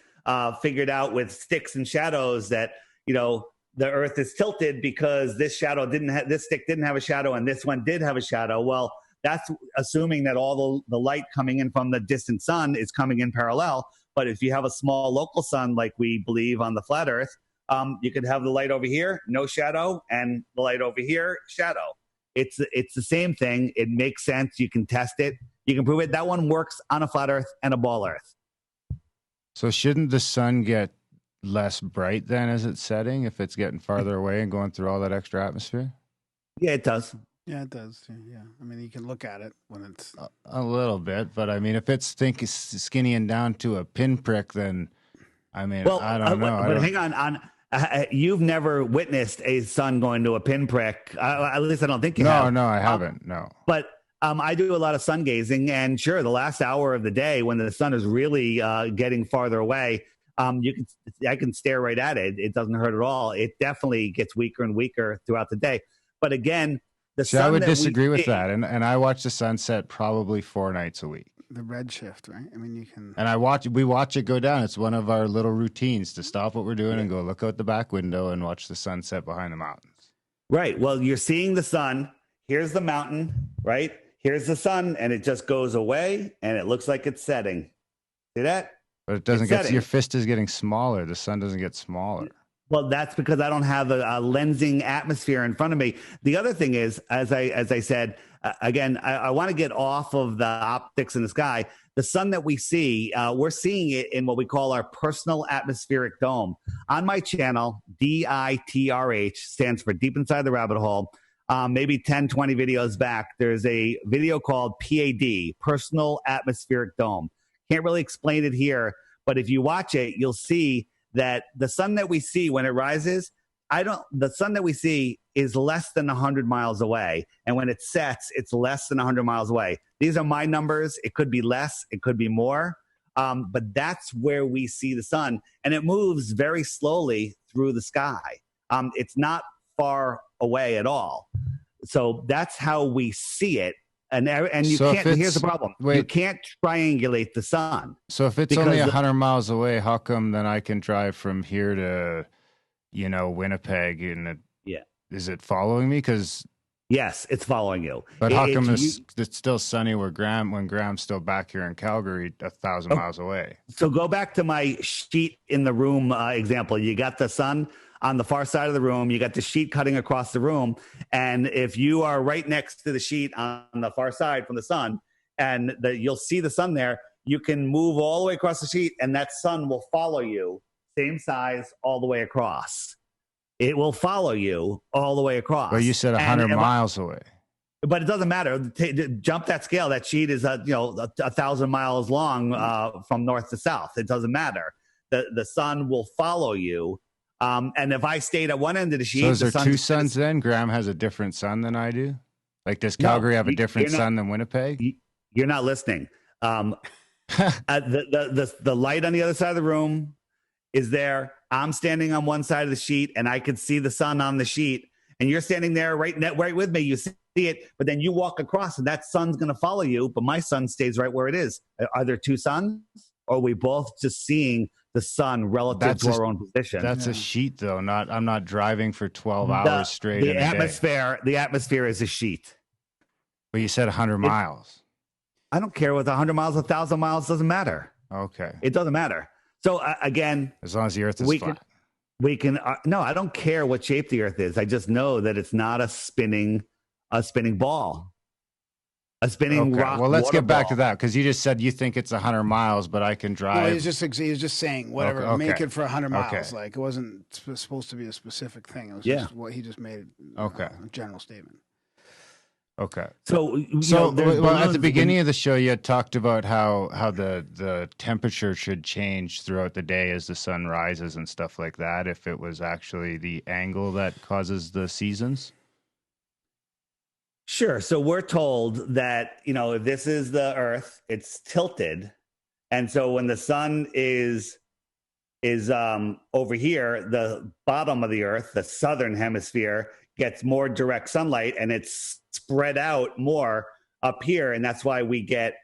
figured out with sticks and shadows that, you know, the Earth is tilted because this stick didn't have a shadow and this one did have a shadow. Well, that's assuming that all the light coming in from the distant sun is coming in parallel. But if you have a small local sun, like we believe on the flat Earth, you could have the light over here, no shadow, and the light over here, shadow. It's the same thing. It makes sense. You can test it. You can prove it. That one works on a flat Earth and a ball Earth. So shouldn't the sun get less bright then as it's setting if it's getting farther away and going through all that extra atmosphere? Yeah, it does. Yeah, it does. Yeah. I mean, you can look at it when it's a little bit, but I mean, if it's skinnying down to a pinprick, then I mean, well, I don't know. But hang on. You've never witnessed a sun going to a pinprick. At least I don't think you have. No, I haven't. No. But I do a lot of sun gazing, and sure, the last hour of the day when the sun is really getting farther away, I can stare right at it. It doesn't hurt at all. It definitely gets weaker and weaker throughout the day. But again, I would disagree with that. And I watch the sunset probably 4 nights a week. The red shift, right? I mean, you can. And we watch it go down. It's one of our little routines to stop what we're doing and go look out the back window and watch the sunset behind the mountains. Right. Well, you're seeing the sun. Here's the mountain, right? Here's the sun, and it just goes away, and it looks like it's setting. See that? But it doesn't your fist is getting smaller. The sun doesn't get smaller. Well, that's because I don't have a lensing atmosphere in front of me. The other thing is, as I said, again, I want to get off of the optics in the sky. The sun that we see, we're seeing it in what we call our personal atmospheric dome. On my channel, DITRH stands for Deep Inside the Rabbit Hole. Maybe 10, 20 videos back, there's a video called PAD, Personal Atmospheric Dome. Can't really explain it here, but if you watch it, you'll see that the sun that we see when it rises, the sun that we see is less than 100 miles away. And when it sets, it's less than 100 miles away. These are my numbers. It could be less. It could be more. But that's where we see the sun. And it moves very slowly through the sky. It's not far away at all. So that's how we see it. And you can't, here's the problem. You can't triangulate the sun. So if it's only 100 miles away, how come then I can drive from here to, Winnipeg? And is it following me? Because yes, it's following you. But how come it's still sunny when Graham's still back here in Calgary, 1,000 miles away? So go back to my sheet in the room example. You got the sun on the far side of the room, you got the sheet cutting across the room. And if you are right next to the sheet on the far side from the sun, and you'll see the sun there, you can move all the way across the sheet and that sun will follow you, same size, all the way across. It will follow you all the way across. Well, you said 100 miles away. But it doesn't matter. Jump that scale. That sheet is 1,000 miles long from north to south. It doesn't matter. The sun will follow you. And if I stayed at one end of the sheet, so is there two suns then? Graham has a different sun than I do. Like, does Calgary have a different sun than Winnipeg? You're not listening. The light on the other side of the room is there. I'm standing on one side of the sheet, and I could see the sun on the sheet. And you're standing there right with me. You see it, but then you walk across, and that sun's going to follow you. But my sun stays right where it is. Are there two suns, or are we both just seeing the sun relative to our own position? That's a sheet, though. I'm not driving for 12 hours straight. The atmosphere is a sheet. But you said 100 miles. I don't care whether 100 miles, 1,000 miles, doesn't matter. Okay. It doesn't matter. So again, as long as the Earth is flat. We can. No, I don't care what shape the Earth is. I just know that it's not a spinning ball. A spinning rock. Well, let's get back to that, because you just said you think it's 100 miles, but I can drive. Well, he was just saying whatever. Okay. Make it for 100 miles. Okay. Like, it wasn't supposed to be a specific thing. It was just what he just made. A general statement. Okay. So at the beginning of the show, you had talked about how the temperature should change throughout the day as the sun rises and stuff like that, if it was actually the angle that causes the seasons. Sure. So we're told that, if this is the Earth, it's tilted. And so when the sun is over here, the bottom of the Earth, the southern hemisphere, gets more direct sunlight, and it's spread out more up here. And that's why we get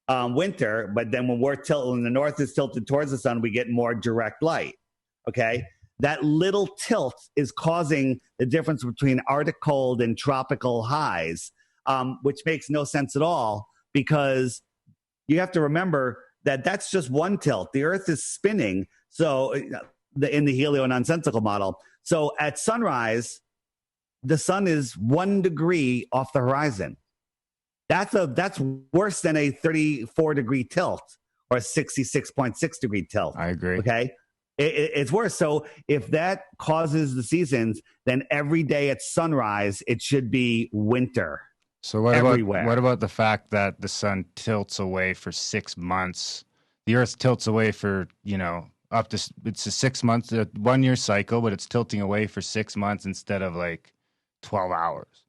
winter. But then when when the north is tilted towards the sun, we get more direct light. Okay. That little tilt is causing the difference between Arctic cold and tropical highs, which makes no sense at all, because you have to remember that that's just one tilt. The Earth is spinning. So in the helio-nonsensical model. So at sunrise, the sun is 1 degree off the horizon. That's worse than a 34-degree tilt or a 66.6 degree tilt. I agree. Okay. It's worse. So if that causes the seasons, then every day at sunrise, it should be winter. So what about the fact that the sun tilts away for 6 months? The Earth tilts away for, up to, it's a 6 month, 1 year cycle, but it's tilting away for 6 months instead of like 12 hours.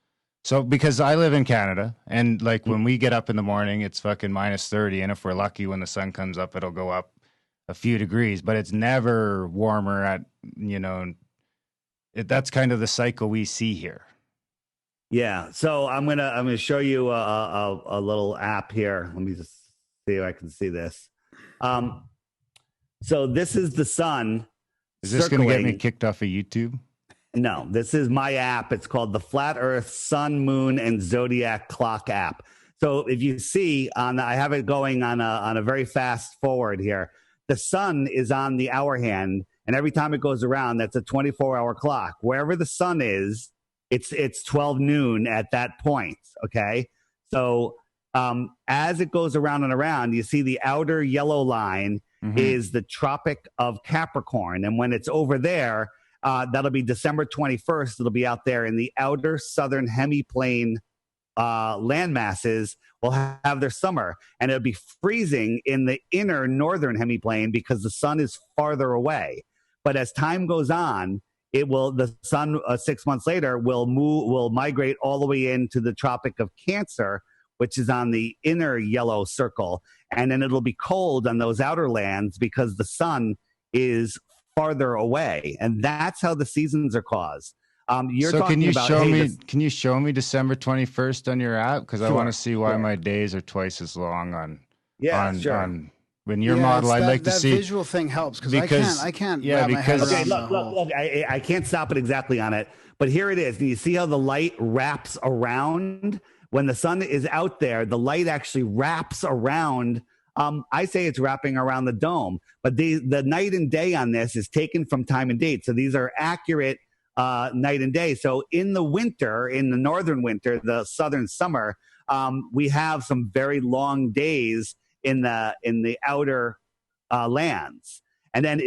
So because I live in Canada, and like when we get up in the morning, it's fucking minus 30. And if we're lucky, when the sun comes up, it'll go up a few degrees, but it's never warmer at, that's kind of the cycle we see here. Yeah. So I'm going to show you a little app here. Let me just see if I can see this. So this is the sun. Is this going to get me kicked off of YouTube? No, this is my app. It's called the Flat Earth Sun, Moon, and Zodiac Clock app. So if you see I have it going on a very fast forward here. The sun is on the hour hand, And every time it goes around, that's a 24-hour clock. Wherever the sun is, it's 12 noon at that point. Okay. So as it goes around and around, you see the outer yellow line is the Tropic of Capricorn. And when it's over there, that'll be December 21st. It'll be out there in the outer southern hemiplane land masses will have their summer, and it'll be freezing in the inner northern hemiplane because the sun is farther away. But as time goes on, the sun 6 months later will migrate all the way into the Tropic of Cancer, which is on the inner yellow circle. And then it'll be cold on those outer lands because the sun is farther away. And that's how the seasons are caused. Can you show me December 21st on your app? Because I want to see why my days are twice as long on when your model. I'd like to see that visual thing helps because I can't. Yeah, because look, I can't stop it exactly on it, but here it is. And you see how the light wraps around when the sun is out there. The light actually wraps around. I say it's wrapping around the dome, but the night and day on this is taken from time and date. So these are accurate night and day. So in the winter, in the northern winter, the southern summer, we have some very long days in the outer lands. And then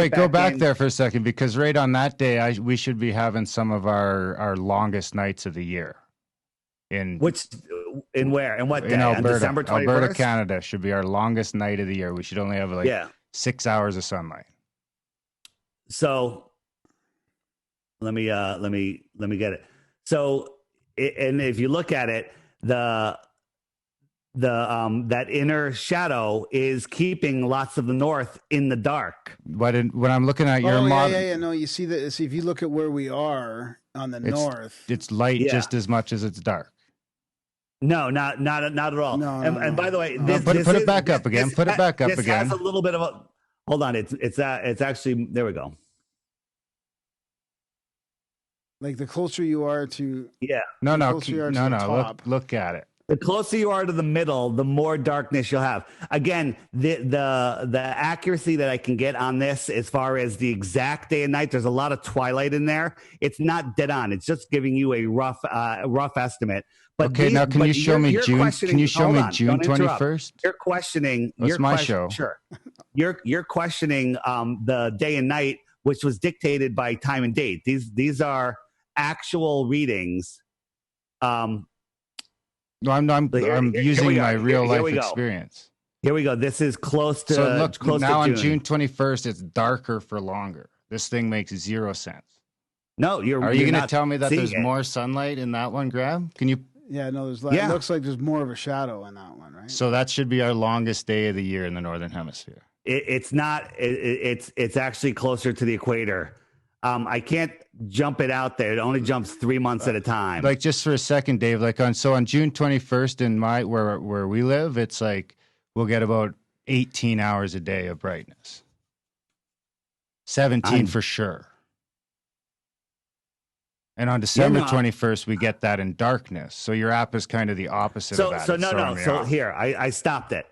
go back there for a second, because right on that day, we should be having some of our longest nights of the year. In what day? In Alberta, December 21st? Alberta, Canada should be our longest night of the year. We should only have 6 hours of sunlight. So let me get it. So, and if you look at it, that inner shadow is keeping lots of the north in the dark. But when I'm looking at your model, no, you see that. See, if you look at where we are on the north, it's light just as much as it's dark. No, not at all. No, and by the way, put it back up again. Put it back up again. This has a little bit of a. Hold on, it's actually, there we go. Like the closer you are to look at it. The closer you are to the middle, the more darkness you'll have. Again, the accuracy that I can get on this as far as the exact day and night, there's a lot of twilight in there. It's not dead on. It's just giving you a rough estimate. But now can you show me June? Can you show me June 21st? You're questioning. That's my show. Sure. You're questioning the day and night, which was dictated by time and date. These are actual readings. No, I'm using my real life experience. Here we go. This is close to. So look, close now to on June 21st, it's darker for longer. This thing makes 0 sense. No, are you going to tell me that there's more sunlight in that one, Graham? Can you? Yeah, no, there's. It looks like there's more of a shadow in that one, right? So that should be our longest day of the year in the northern hemisphere. It's not. It's actually closer to the equator. I can't jump it out there. It only jumps 3 months at a time. Like, just for a second, Dave, on June 21st in where we live, it's like we'll get about 18 hours a day of brightness. 17 for sure. And on December 21st, we get that in darkness. So your app is kind of the opposite of that. So here, I stopped it.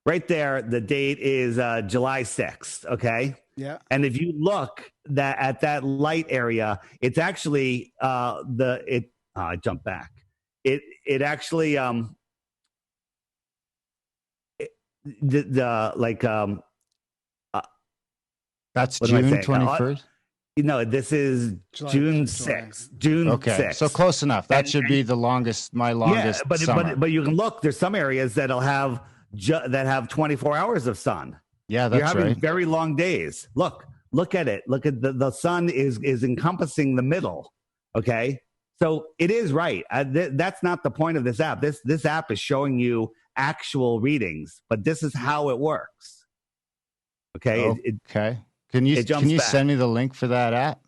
Right there, the date is July 6th, okay? Yeah. And if you look at that light area, it's actually I jumped back. It actually that's June 21st. This is June 6th. June 6th. So close enough. That should be the longest. My longest. Yeah, but you can look. There's some areas that'll have that have 24 hours of sun. Yeah, that's right. You're having very long days. Look at it. Look at the sun is encompassing the middle. Okay, so it is right. That's not the point of this app. This app is showing you actual readings, but this is how it works. Okay. Okay. Can you send me the link for that app?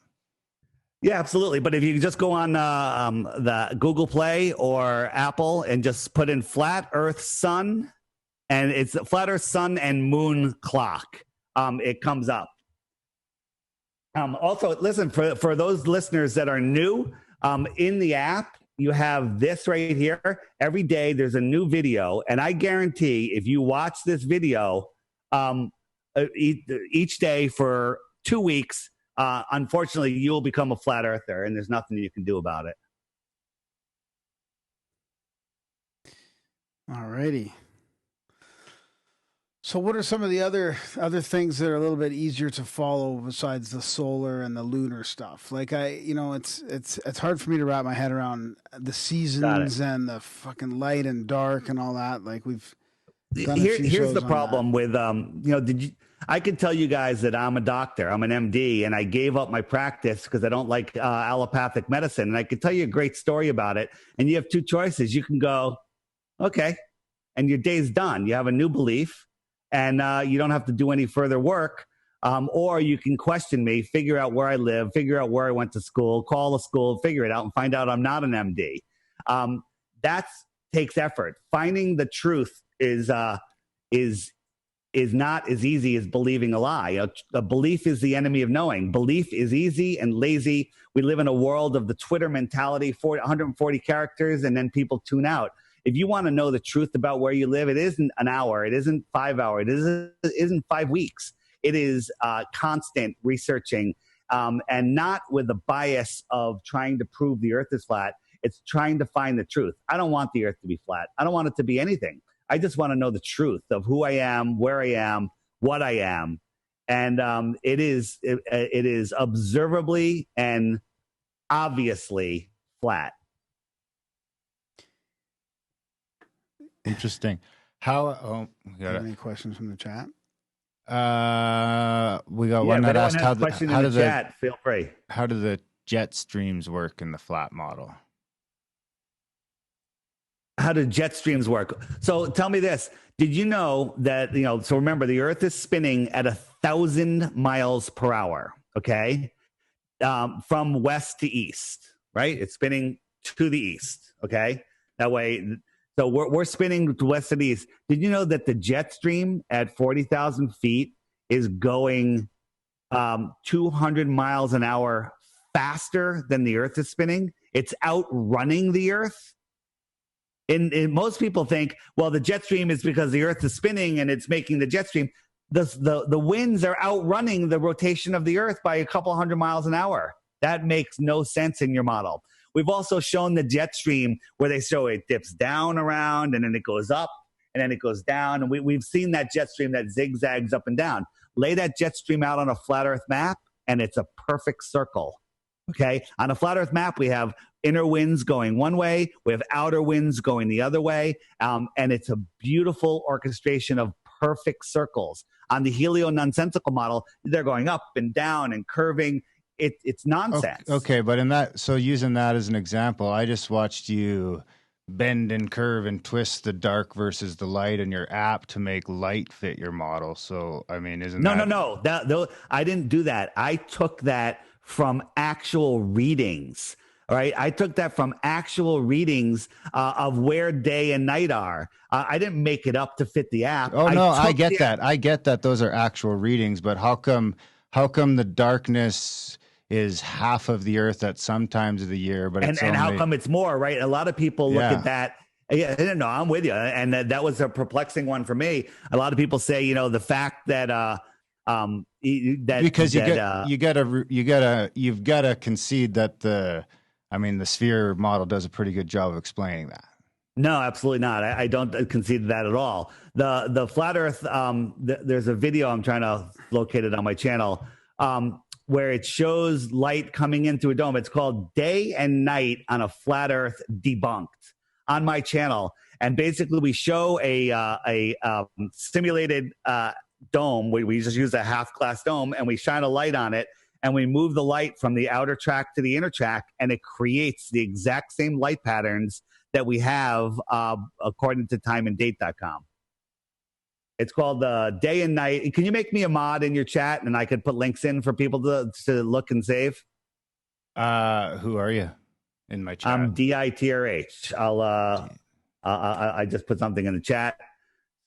Yeah, absolutely. But if you just go on the Google Play or Apple and just put in Flat Earth Sun, and it's Flat Earth Sun and Moon Clock, it comes up. Also, listen, for those listeners that are new, in the app, you have this right here. Every day there's a new video, and I guarantee if you watch this video each day for 2 weeks, unfortunately, you'll become a flat earther, and there's nothing you can do about it. All righty. So what are some of the other things that are a little bit easier to follow besides the solar and the lunar stuff? Like it's hard for me to wrap my head around the seasons and the fucking light and dark and all that. Like we've done here's the problem with I could tell you guys that I'm a doctor, I'm an MD, and I gave up my practice because I don't like allopathic medicine. And I could tell you a great story about it. And you have two choices. You can go, okay, and your day's done. You have a new belief. And you don't have to do any further work. Or you can question me, figure out where I live, figure out where I went to school, call a school, figure it out, and find out I'm not an MD. That takes effort. Finding the truth is not as easy as believing a lie. A belief is the enemy of knowing. Belief is easy and lazy. We live in a world of the Twitter mentality, 140 characters, and then people tune out. If you want to know the truth about where you live, it isn't an hour. It isn't 5 hours. It isn't 5 weeks. It is constant researching and not with the bias of trying to prove the earth is flat. It's trying to find the truth. I don't want the earth to be flat. I don't want it to be anything. I just want to know the truth of who I am, where I am, what I am. And it is observably and obviously flat. Interesting. Any questions from the chat? We got one that asked feel free. How do the jet streams work in the flat model? How do jet streams work? So tell me this. Did you know that, so remember the earth is spinning at 1,000 miles per hour. Okay. From west to east, right? It's spinning to the east. Okay. That way, so we're spinning to west and east. Did you know that the jet stream at 40,000 feet is going 200 miles an hour faster than the earth is spinning? It's outrunning the earth. And most people think, well, the jet stream is because the earth is spinning and it's making the jet stream. The winds are outrunning the rotation of the earth by a couple hundred miles an hour. That makes no sense in your model. We've also shown the jet stream where they show it dips down around and then it goes up and then it goes down. And we've seen that jet stream that zigzags up and down. Lay that jet stream out on a flat earth map and it's a perfect circle. Okay. On a flat earth map, we have inner winds going one way. We have outer winds going the other way. And it's a beautiful orchestration of perfect circles. On the helio-nonsensical model, they're going up and down and curving. It's nonsense. Okay, but so using that as an example, I just watched you bend and curve and twist the dark versus the light in your app to make light fit your model. So, I mean, No. I didn't do that. I took that from actual readings. All right. I took that from actual readings of where day and night are. I didn't make it up to fit the app. Oh, no, I get that. I get that those are actual readings, but how come the darkness is half of the earth at some times of the year, but and how come it's more, right? A lot of people look at that. Yeah, no, I'm with you. And that was a perplexing one for me. A lot of people say, the fact that you've got to concede that the sphere model does a pretty good job of explaining that. No, absolutely not. I don't concede that at all. The flat Earth. There's a video I'm trying to locate it on my channel where it shows light coming into a dome. It's called Day and Night on a Flat Earth Debunked on my channel, and basically we show a simulated dome. We just use a half glass dome and we shine a light on it. And we move the light from the outer track to the inner track, and it creates the exact same light patterns that we have according to timeanddate.com. It's called Day and Night. Can you make me a mod in your chat, and I could put links in for people to look and save? Who are you in my chat? I'm DITRH. I just put something in the chat.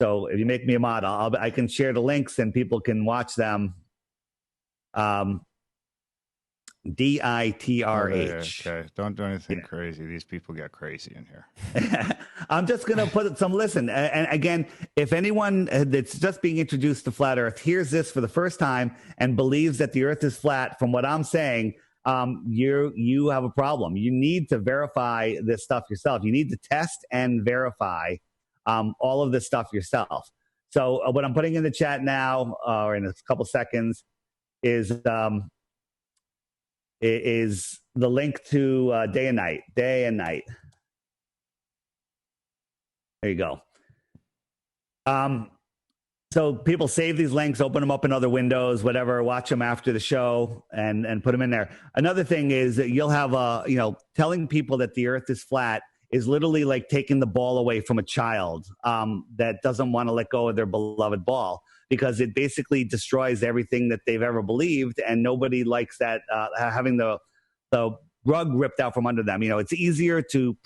So if you make me a mod, I can share the links and people can watch them. DITRH. Okay, don't do anything crazy. These people get crazy in here. I'm just going to put some, listen, and again, if anyone that's just being introduced to flat Earth hears this for the first time and believes that the Earth is flat, from what I'm saying, you have a problem. You need to verify this stuff yourself. You need to test and verify all of this stuff yourself. So what I'm putting in the chat now, or in a couple seconds, is the link to Day and Night. There you go. So people save these links, open them up in other windows, whatever, watch them after the show and put them in there. Another thing is that you'll have telling people that the Earth is flat is literally like taking the ball away from a child that doesn't want to let go of their beloved ball, because it basically destroys everything that they've ever believed, and nobody likes that, having the rug ripped out from under them. It's easier to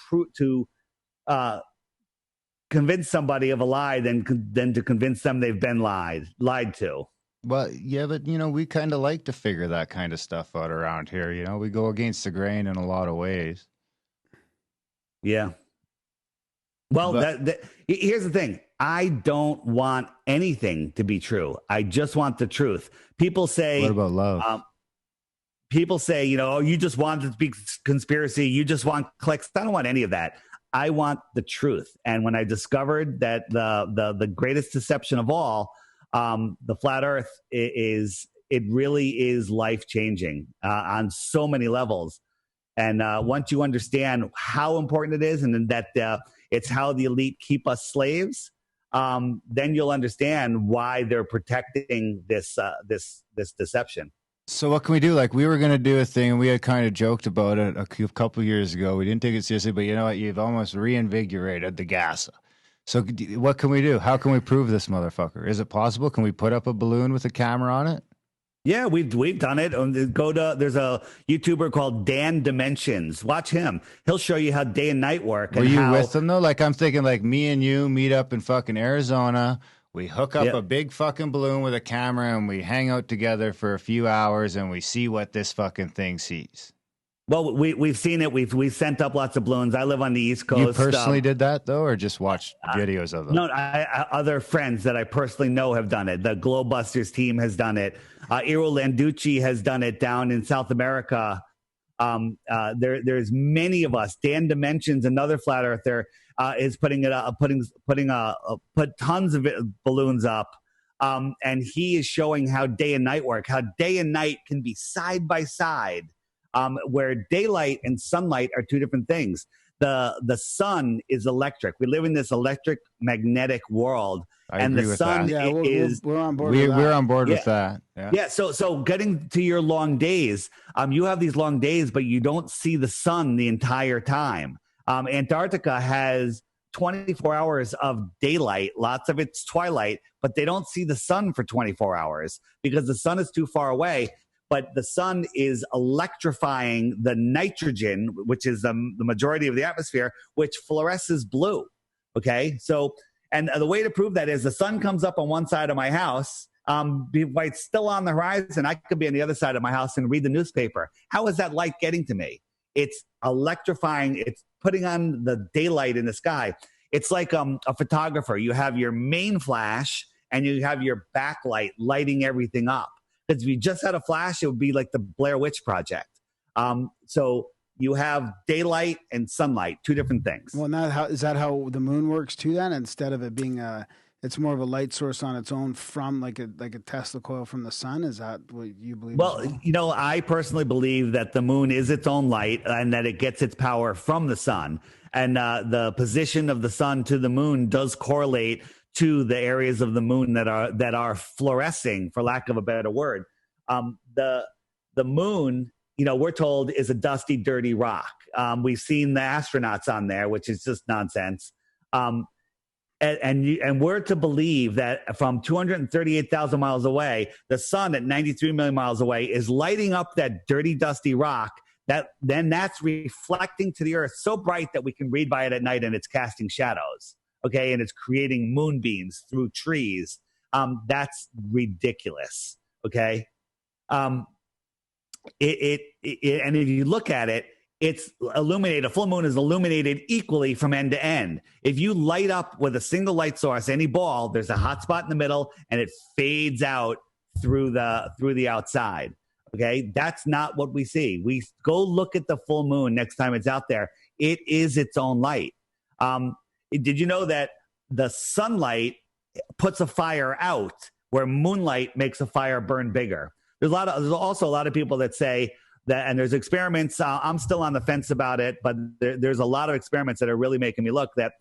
convince somebody of a lie than to convince them they've been lied to. Well, yeah, but we kind of like to figure that kind of stuff out around here. We go against the grain in a lot of ways. Yeah. Well, here's the thing. I don't want anything to be true. I just want the truth. People say, what about love? People say, you just want it to be conspiracy. You just want clicks. I don't want any of that. I want the truth. And when I discovered that the greatest deception of all, the flat Earth, it really is life-changing on so many levels. And once you understand how important it is, and that it's how the elite keep us slaves, then you'll understand why they're protecting this deception. So what can we do? Like, we were going to do a thing, and we had kind of joked about it a couple years ago. We didn't take it seriously, but you know what? You've almost reinvigorated the gas. So what can we do? How can we prove this motherfucker? Is it possible? Can we put up a balloon with a camera on it? Yeah, we've done it. There's a YouTuber called Dan Dimensions. Watch him. He'll show you how day and night work. Were you with them though? Like, I'm thinking, like, me and you meet up in fucking Arizona. We hook up a big fucking balloon with a camera, and we hang out together for a few hours, and we see what this fucking thing sees. Well, we've seen it. We've sent up lots of balloons. I live on the East Coast. You personally did that though, or just watched videos of them? No, other friends that I personally know have done it. The Globebusters team has done it. Iro Landucci has done it down in South America. There's many of us. Dan Dimensions, another flat earther, is putting tons of balloons up. And he is showing how day and night work, how day and night can be side by side, where daylight and sunlight are two different things. The sun is electric. We live in this electric magnetic world. And the sun is we're on board. We're on board with that. Yeah. So getting to your long days, you have these long days, but you don't see the sun the entire time. Antarctica has 24 hours of daylight. Lots of it's twilight, but they don't see the sun for 24 hours because the sun is too far away. But the sun is electrifying the nitrogen, which is the majority of the atmosphere, which fluoresces blue. Okay. So, and the way to prove that is the sun comes up on one side of my house. It's still on the horizon. I could be on the other side of my house and read the newspaper. How is that light getting to me? It's electrifying. It's putting on the daylight in the sky. It's like a photographer. You have your main flash and you have your backlight lighting everything up. Because if you just had a flash, it would be like the Blair Witch Project. So you have daylight and sunlight, two different things. Well, now is that how the moon works too? Then instead of it being it's more of a light source on its own from like a Tesla coil from the sun. Is that what you believe? Well, I personally believe that the moon is its own light and that it gets its power from the sun. And the position of the sun to the moon does correlate to the areas of the moon that are fluorescing, for lack of a better word. The moon, we're told, is a dusty, dirty rock. We've seen the astronauts on there, which is just nonsense. And we're to believe that from 238,000 miles away, the sun at 93 million miles away is lighting up that dirty, dusty rock. That's reflecting to the Earth so bright that we can read by it at night, and it's casting shadows. Okay, and it's creating moonbeams through trees. That's ridiculous. Okay. And if you look at it, it's illuminated. A full moon is illuminated equally from end to end. If you light up with a single light source, any ball, there's a hot spot in the middle, and it fades out through the outside. Okay, that's not what we see. We go look at the full moon next time it's out there. It is its own light. Did you know that the sunlight puts a fire out, where moonlight makes a fire burn bigger? There's also a lot of people that say that, and there's experiments. I'm still on the fence about it, but there's a lot of experiments that are really making me look that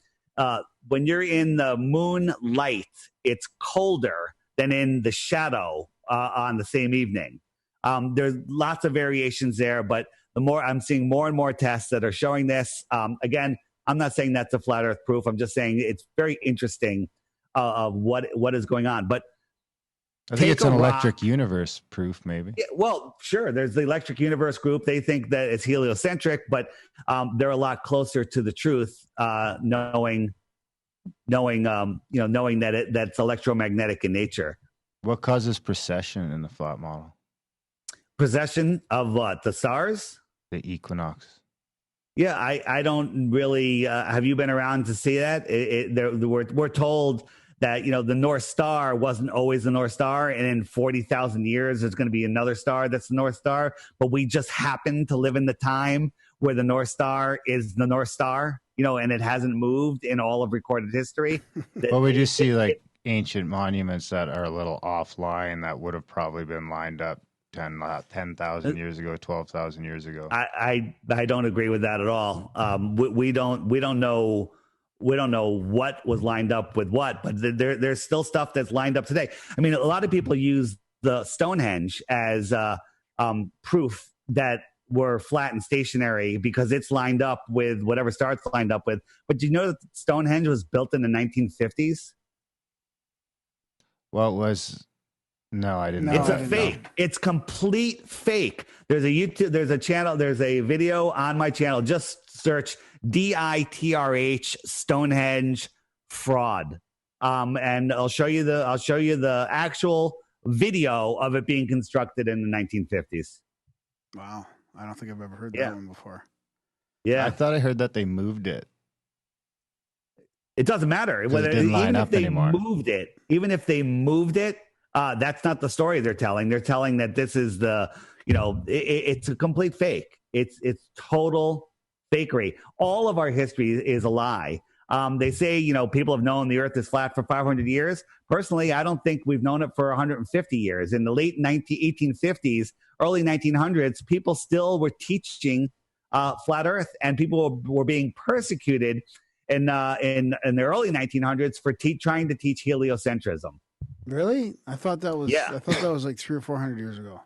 when you're in the moonlight, it's colder than in the shadow on the same evening. There's lots of variations there, but I'm seeing more and more tests that are showing this. Again, I'm not saying that's a flat Earth proof. I'm just saying it's very interesting of what is going on. But I think it's an electric universe proof, maybe. Yeah, well, sure. There's the electric universe group. They think that it's heliocentric, but they're a lot closer to the truth, knowing that that's electromagnetic in nature. What causes precession in the flat model? Precession of what? The stars? The equinox. Yeah, I don't really. Have you been around to see that? We're told that the North Star wasn't always the North Star, and in 40,000 years there's going to be another star that's the North Star. But we just happen to live in the time where the North Star is the North Star, and it hasn't moved in all of recorded history. Well, we just see like ancient monuments that are a little offline that would have probably been lined up 10,000 years ago, 12,000 years ago. I don't agree with that at all. We don't know what was lined up with what, but there's still stuff that's lined up today. I mean, a lot of people use the Stonehenge as proof that we're flat and stationary because it's lined up with whatever star it's lined up with. But do you know that Stonehenge was built in the 1950s? Well, no, I didn't know. It's a fake. It's complete fake. There's a channel, there's a video on my channel. Just search DITRH Stonehenge fraud. And I'll show you the actual video of it being constructed in the 1950s. Wow. I don't think I've ever heard that one before. Yeah. I thought I heard that they moved it. It doesn't matter. Even if they moved it, that's not the story they're telling. They're telling that this is it's a complete fake. It's total fakery. All of our history is a lie. They say, people have known the earth is flat for 500 years. Personally, I don't think we've known it for 150 years. In the late 1850s, early 1900s, people still were teaching flat earth, and people were being persecuted in the early 1900s for trying to teach heliocentrism. Really? I thought that was like 300 or 400 years ago.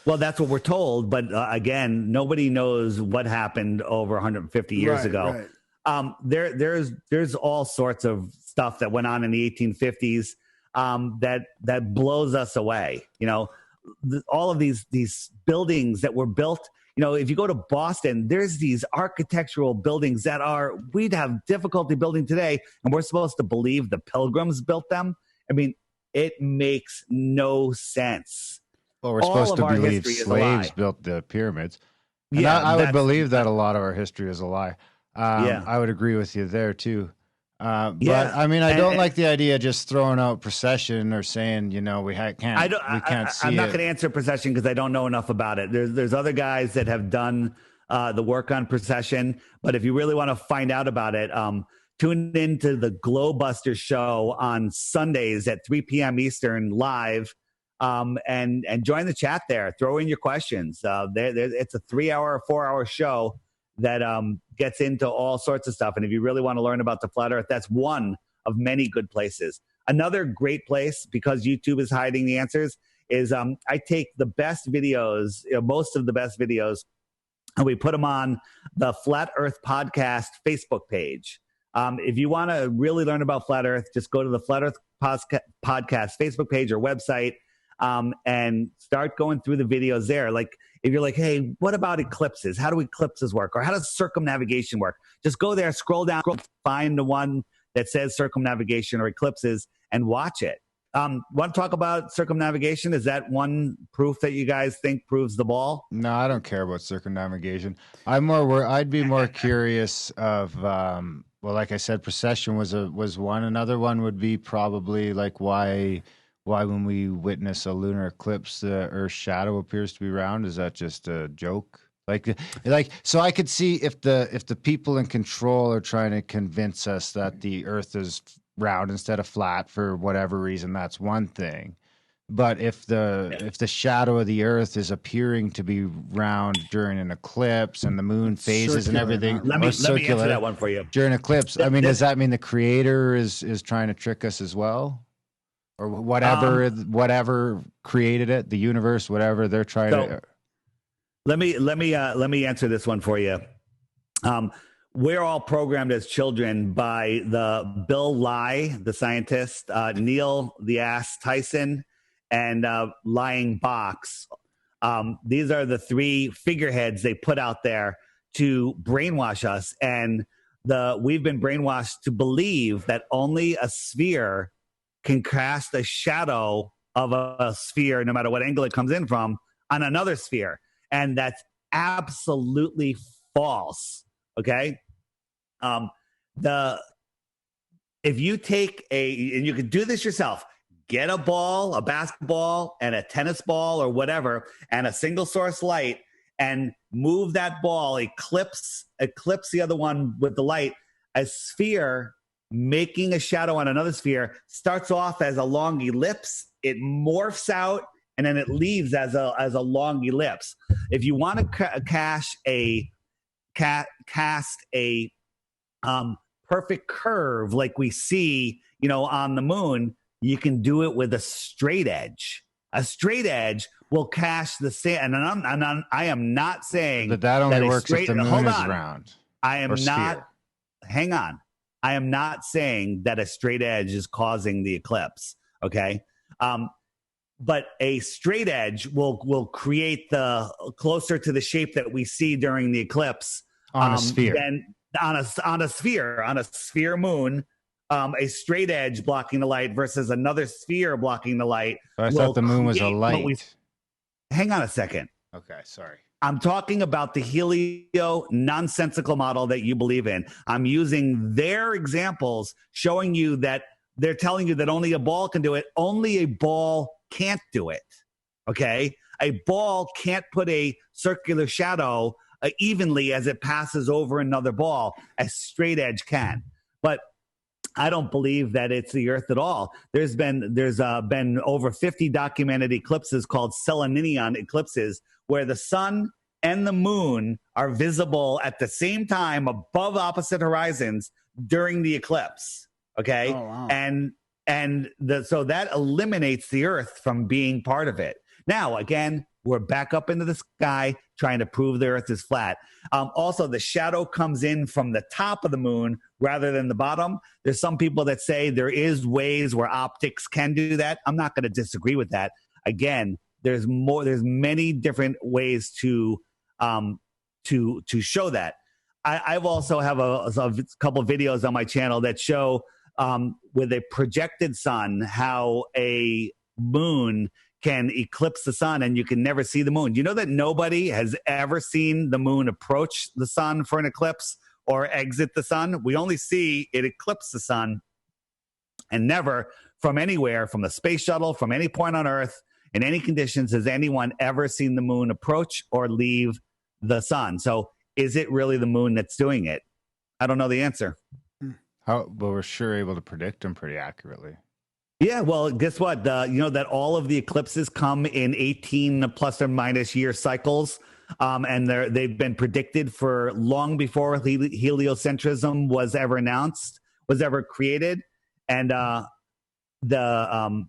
Well, that's what we're told, but again, nobody knows what happened over 150 years ago. Right. There's all sorts of stuff that went on in the 1850s that blows us away. All of these buildings that were built. If you go to Boston, there's these architectural buildings that we'd have difficulty building today, and we're supposed to believe the Pilgrims built them. I mean, it makes no sense. Well, we're supposed to believe slaves built the pyramids. And yeah, I would believe that a lot of our history is a lie. I would agree with you there too. But I mean, I don't like the idea of just throwing out precession or saying, we can't see it. I'm not going to answer precession because I don't know enough about it. There's other guys that have done the work on precession. But if you really want to find out about it, tune into the Glowbuster show on Sundays at 3 p.m. Eastern live, and join the chat there. Throw in your questions. It's a 3-hour, 4-hour show that gets into all sorts of stuff. And if you really want to learn about the flat earth, that's one of many good places. Another great place, because YouTube is hiding the answers, is I take the best videos, most of the best videos, and we put them on the Flat Earth Podcast Facebook page. If you want to really learn about flat earth, just go to the Flat Earth Podcast Facebook page or website, and start going through the videos there. Like, if you're like, hey, what about eclipses? How do eclipses work? Or how does circumnavigation work? Just go there, scroll down, find the one that says circumnavigation or eclipses, and watch it. Want to talk about circumnavigation? Is that one proof that you guys think proves the ball? No, I don't care about circumnavigation. I'd be more curious of well, like I said, precession was one. Another one would be probably like why when we witness a lunar eclipse, the Earth's shadow appears to be round. Is that just a joke? Like so I could see if the people in control are trying to convince us that the Earth is round instead of flat for whatever reason, that's one thing. But if the shadow of the Earth is appearing to be round during an eclipse and the moon phases and everything, let me answer that one for you. During eclipse, I mean, does that mean the Creator is trying to trick us as well, or whatever created it, the universe, whatever they're trying to? Let me answer this one for you. We're all programmed as children by the Bill Nye, the scientist, Neil the Ass Tyson, and Lying Box. These are the three figureheads they put out there to brainwash us, and we've been brainwashed to believe that only a sphere can cast a shadow of a sphere, no matter what angle it comes in from, on another sphere. And that's absolutely false. Okay. If you take and you can do this yourself, get a ball, a basketball, and a tennis ball or whatever, and a single source light, and move that ball, eclipse the other one with the light. A sphere making a shadow on another sphere starts off as a long ellipse. It morphs out, and then it leaves as a long ellipse. If you want to cast a perfect curve like we see, on the moon, you can do it with a straight edge. A straight edge will cast the same. And I am not saying that only works if the moon is round. I am not. Hang on. I am not saying that a straight edge is causing the eclipse. Okay. But a straight edge will create the closer to the shape that we see during the eclipse on a sphere. On a sphere moon, a straight edge blocking the light versus another sphere blocking the light. I thought the moon was a light. Hang on a second. Okay, sorry. I'm talking about the helio nonsensical model that you believe in. I'm using their examples, showing you that they're telling you that only a ball can do it. Only a ball can't do it. Okay? A ball can't put a circular shadow evenly as it passes over another ball. A straight edge can. But I don't believe that it's the Earth at all. There's been over 50 documented eclipses called Seleninian eclipses, where the sun and the moon are visible at the same time above opposite horizons during the eclipse. Okay. Oh, wow. So that eliminates the Earth from being part of it. Now, again, we're back up into the sky trying to prove the Earth is flat. Also, the shadow comes in from the top of the moon rather than the bottom. There's some people that say there is ways where optics can do that. I'm not going to disagree with that. Again, there's many different ways to show that. I've also have a couple of videos on my channel that show with a projected sun how a moon can eclipse the sun and you can never see the moon. Do you know that nobody has ever seen the moon approach the sun for an eclipse or exit the sun? We only see it eclipse the sun, and never from anywhere, from the space shuttle, from any point on Earth, in any conditions, has anyone ever seen the moon approach or leave the sun. So is it really the moon that's doing it? I don't know the answer. But we're sure able to predict them pretty accurately. Yeah, well, guess what? You know that all of the eclipses come in 18 plus or minus year cycles, and they've been predicted for long before heliocentrism was ever announced, was ever created. And the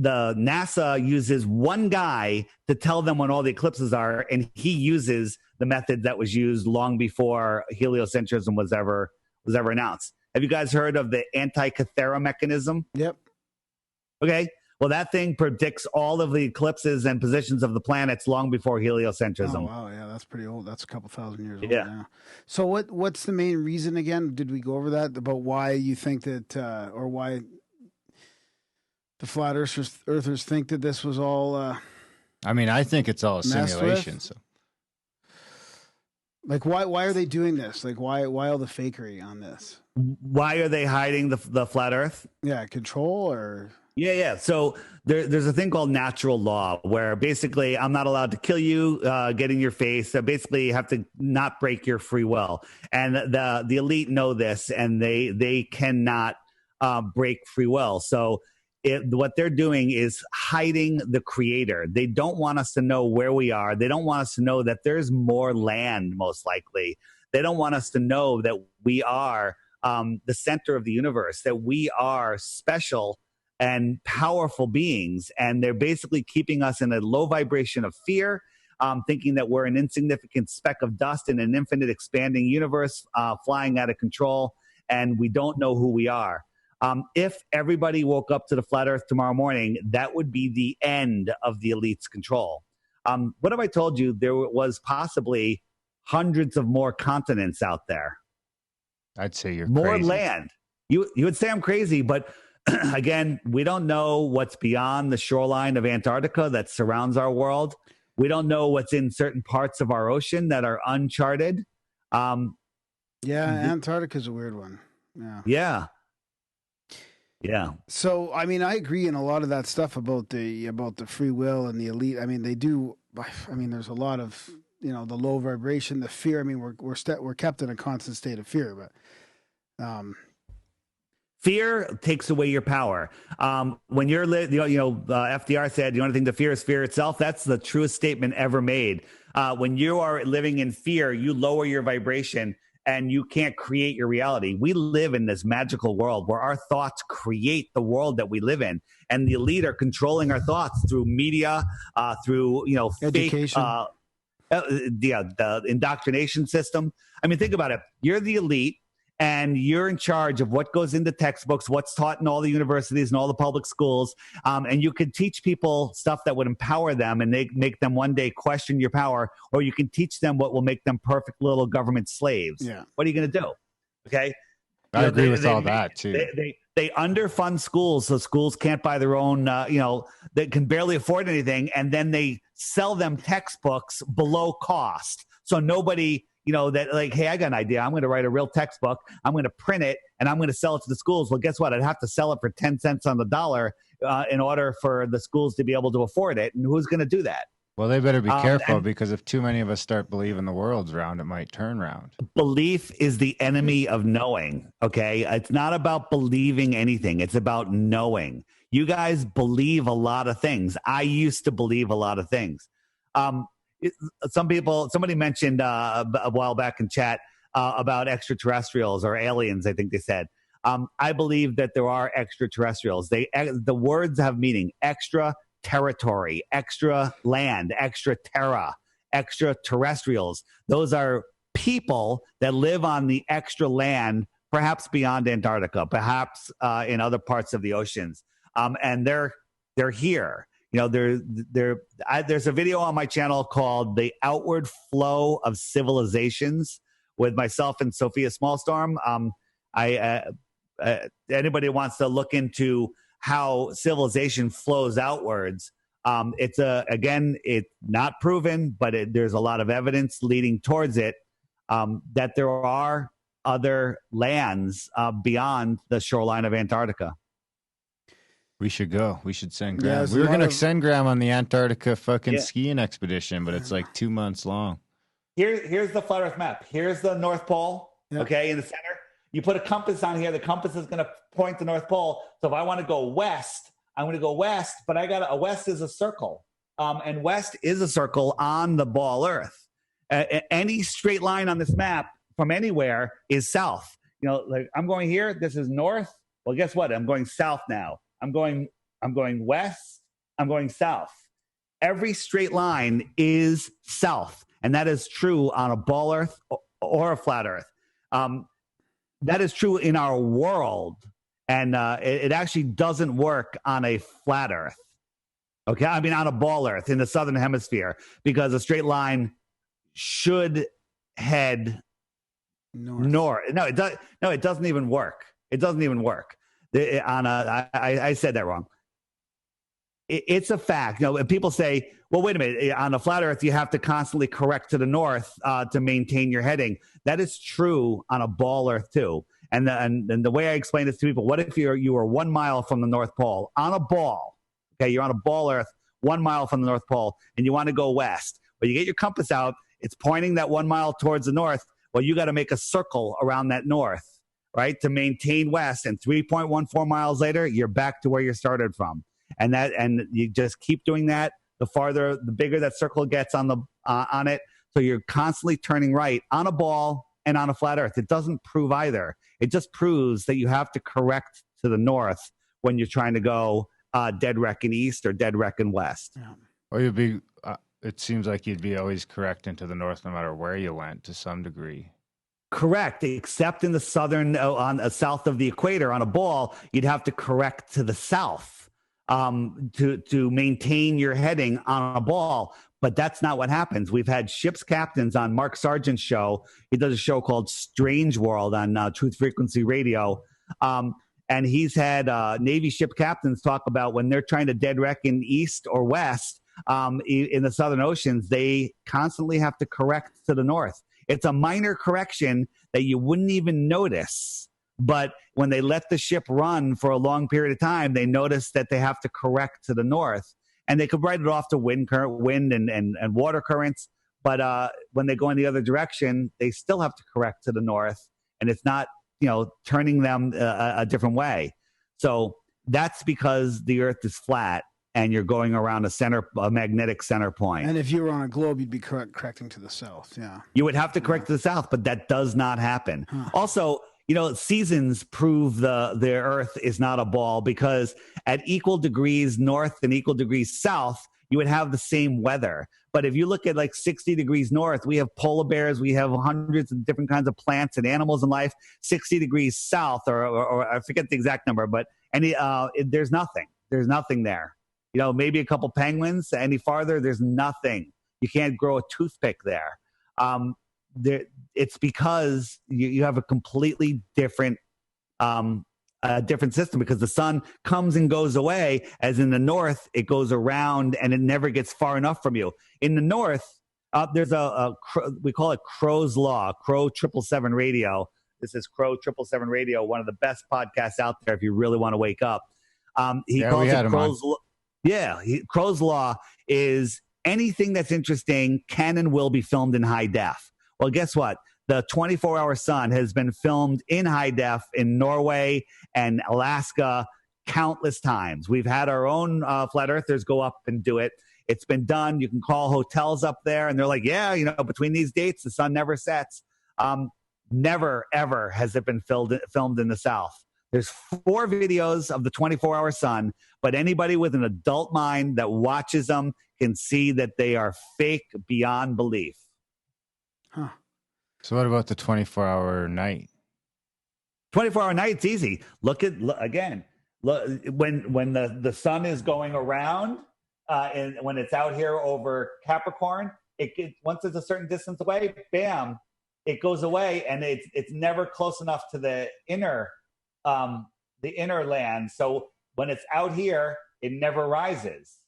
NASA uses one guy to tell them when all the eclipses are, and he uses the method that was used long before heliocentrism was ever announced. Have you guys heard of the Antikythera mechanism? Yep. Okay. Well, that thing predicts all of the eclipses and positions of the planets long before heliocentrism. Oh, wow. Yeah, that's pretty old. That's a couple thousand years old. Yeah. Now. So what's the main reason again? Did we go over that about why you think that, or why the flat earthers think that this was all I mean, I think it's all a simulation. with? So, like, why are they doing this? Like, why all the fakery on this? Why are they hiding the flat Earth? Yeah, control or Yeah. So there's a thing called natural law where basically I'm not allowed to kill you, get in your face. So basically, you have to not break your free will. And the elite know this, and they cannot break free will. So what they're doing is hiding the creator. They don't want us to know where we are. They don't want us to know that there's more land, most likely. They don't want us to know that we are the center of the universe, that we are special and powerful beings. And they're basically keeping us in a low vibration of fear, thinking that we're an insignificant speck of dust in an infinite expanding universe, flying out of control, and we don't know who we are. If everybody woke up to the flat earth tomorrow morning, that would be the end of the elite's control. What have I told you? There was possibly hundreds of more continents out there. I'd say you're more crazy. Land. You would say I'm crazy, but again, we don't know what's beyond the shoreline of Antarctica that surrounds our world. We don't know what's in certain parts of our ocean that are uncharted. Yeah, Antarctica's a weird one. Yeah. So, I mean, I agree in a lot of that stuff about the free will and the elite. I mean, they do. I mean, there's a lot of, you know, the low vibration, the fear. I mean, we're kept in a constant state of fear, but fear takes away your power. When you're, FDR said, the only thing to fear is fear itself. That's the truest statement ever made. When you are living in fear, you lower your vibration and you can't create your reality. We live in this magical world where our thoughts create the world that we live in. And the elite are controlling our thoughts through media, through, education. The indoctrination system. I mean, think about it. You're the elite, and you're in charge of what goes into textbooks, what's taught in all the universities and all the public schools. And you could teach people stuff that would empower them and make them one day question your power, or you can teach them what will make them perfect little government slaves. Yeah. What are you going to do? Okay. I agree with all that too. They underfund schools, so schools can't buy their own, they can barely afford anything. And then they sell them textbooks below cost. So nobody, that like, hey, I got an idea. I'm going to write a real textbook. I'm going to print it and I'm going to sell it to the schools. Well, guess what? I'd have to sell it for 10 cents on the dollar in order for the schools to be able to afford it. And who's going to do that? Well, they better be careful because if too many of us start believing the world's round, it might turn round. Belief is the enemy of knowing, okay? It's not about believing anything. It's about knowing. You guys believe a lot of things. I used to believe a lot of things. Somebody mentioned a while back in chat about extraterrestrials or aliens, I think they said. I believe that there are extraterrestrials. The words have meaning. Extra territory, extra land, extra terra, extraterrestrials. Those are people that live on the extra land, perhaps beyond Antarctica, perhaps in other parts of the oceans. And they're here. There's a video on my channel called The Outward Flow of Civilizations with myself and Sophia Smallstorm. Anybody wants to look into how civilization flows outwards. It's not proven, but there's a lot of evidence leading towards it, that there are other lands beyond the shoreline of Antarctica. We should go. We should send Graham. Yeah, we were going to send Graham on the Antarctica skiing expedition, but it's like 2 months long. Here's the flat Earth map. Here's the North Pole, okay, in the center. You put a compass on here. The compass is going to point to North Pole. So if I want to go west, I'm going to go west, but west is a circle. And west is a circle on the ball Earth. Any straight line on this map from anywhere is south. Like I'm going here. This is north. Well, guess what? I'm going south now. I'm going west. I'm going south. Every straight line is south. And that is true on a ball Earth or a flat Earth. That is true in our world, and it actually doesn't work on a flat Earth. Okay, I mean on a ball Earth in the southern hemisphere, because a straight line should head north. No, it doesn't even work. It doesn't even work. I said that wrong. it's a fact. And people say, well, wait a minute, on a flat Earth, you have to constantly correct to the north to maintain your heading. That is true on a ball Earth too. And the way I explain this to people, what if you are 1 mile from the North Pole on a ball? Okay, you're on a ball Earth 1 mile from the North Pole, and you want to go west. Well, you get your compass out, it's pointing that 1 mile towards the north. Well, you got to make a circle around that north, right, to maintain west. And 3.14 miles later, you're back to where you started from. And you just keep doing that. The bigger that circle gets on it. So you're constantly turning right on a ball and on a flat Earth. It doesn't prove either. It just proves that you have to correct to the north when you're trying to go dead reckon east or dead reckon west. Yeah. Or you'd be. It seems like you'd be always correcting to the north, no matter where you went, to some degree. Correct, except in the south of the equator on a ball, you'd have to correct to the south to maintain your heading on a ball. But that's not what happens. We've had ship's captains on Mark Sargent's show. He does a show called Strange World on Truth Frequency Radio. And he's had Navy ship captains talk about when they're trying to dead reckon east or west in the Southern Oceans, they constantly have to correct to the north. It's a minor correction that you wouldn't even notice. But when they let the ship run for a long period of time, they notice that they have to correct to the north. And they could write it off to wind and water currents. But when they go in the other direction, they still have to correct to the north. And it's not, turning them a different way. So that's because the Earth is flat and you're going around a magnetic center point. And if you were on a globe, you'd be correcting to the south. Yeah. You would have to correct to the south, but that does not happen. Huh. Also, seasons prove the Earth is not a ball, because at equal degrees north and equal degrees south, you would have the same weather. But if you look at like 60 degrees north, we have polar bears, we have hundreds of different kinds of plants and animals in life. 60 degrees south, or I forget the exact number, but there's nothing. There's nothing there. Maybe a couple penguins. Any farther, there's nothing. You can't grow a toothpick there. It's because you have a completely different system, because the sun comes and goes away. As in the north, it goes around and it never gets far enough from you. In the north, there's we call it Crow's Law, Crow 777 Radio. This is Crow 777 Radio, one of the best podcasts out there if you really want to wake up. He calls it Crow's Law. Yeah, Crow's Law is anything that's interesting can and will be filmed in high def. Well, guess what? The 24-hour sun has been filmed in high def in Norway and Alaska countless times. We've had our own flat earthers go up and do it. It's been done. You can call hotels up there, and they're like, yeah, between these dates, the sun never sets. Never, ever has it been filmed in the south. There's 4 videos of the 24-hour sun, but anybody with an adult mind that watches them can see that they are fake beyond belief. Huh. So what about the 24-hour night? 24-hour night, it's easy. Look again. Look, when the sun is going around, and when it's out here over Capricorn, once it's a certain distance away, bam, it goes away, and it's never close enough to the inner land. So when it's out here, it never rises.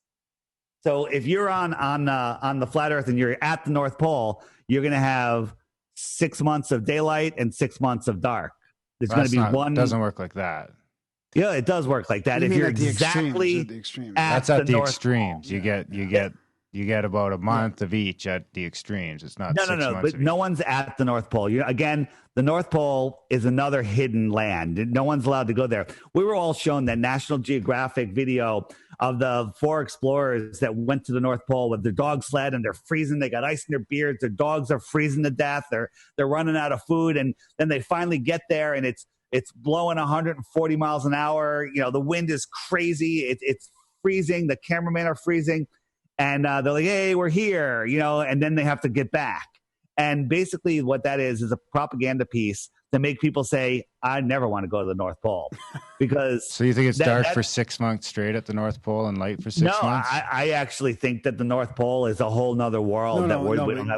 So if you're on the flat Earth and you're at the North Pole, you're going to have 6 months of daylight and 6 months of dark. There's going to be one. It doesn't work like that. Yeah, it does work like that. If you're exactly that's at the extremes. You get about a month of each at the extremes. It's not no. But no one's at the North Pole. Again, the North Pole is another hidden land. No one's allowed to go there. We were all shown that National Geographic video of the 4 explorers that went to the North Pole with their dog sled, and they're freezing. They got ice in their beards. Their dogs are freezing to death. They're running out of food, and then they finally get there, and it's blowing 140 miles an hour. The wind is crazy. It's freezing. The cameramen are freezing. And they're like, hey, we're here, and then they have to get back. And basically what that is a propaganda piece to make people say, I never want to go to the North Pole. Because So you think it's dark for 6 months straight at the North Pole and light for 6 months? No, I actually think that the North Pole is a whole nother world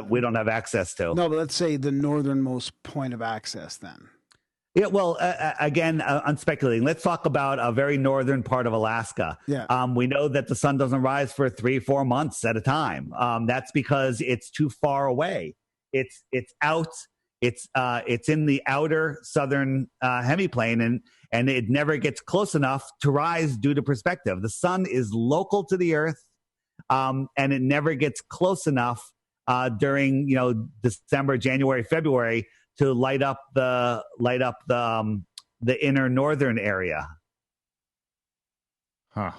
we don't have access to. No, but let's say the northernmost point of access then. Yeah, well, again, I'm speculating. Let's talk about a very northern part of Alaska. Yeah. We know that the sun doesn't rise for 3-4 months at a time. That's because it's too far away. It's out. It's in the outer southern hemiplane, and it never gets close enough to rise due to perspective. The sun is local to the Earth, and it never gets close enough during December, January, February to light up the inner northern area. Huh.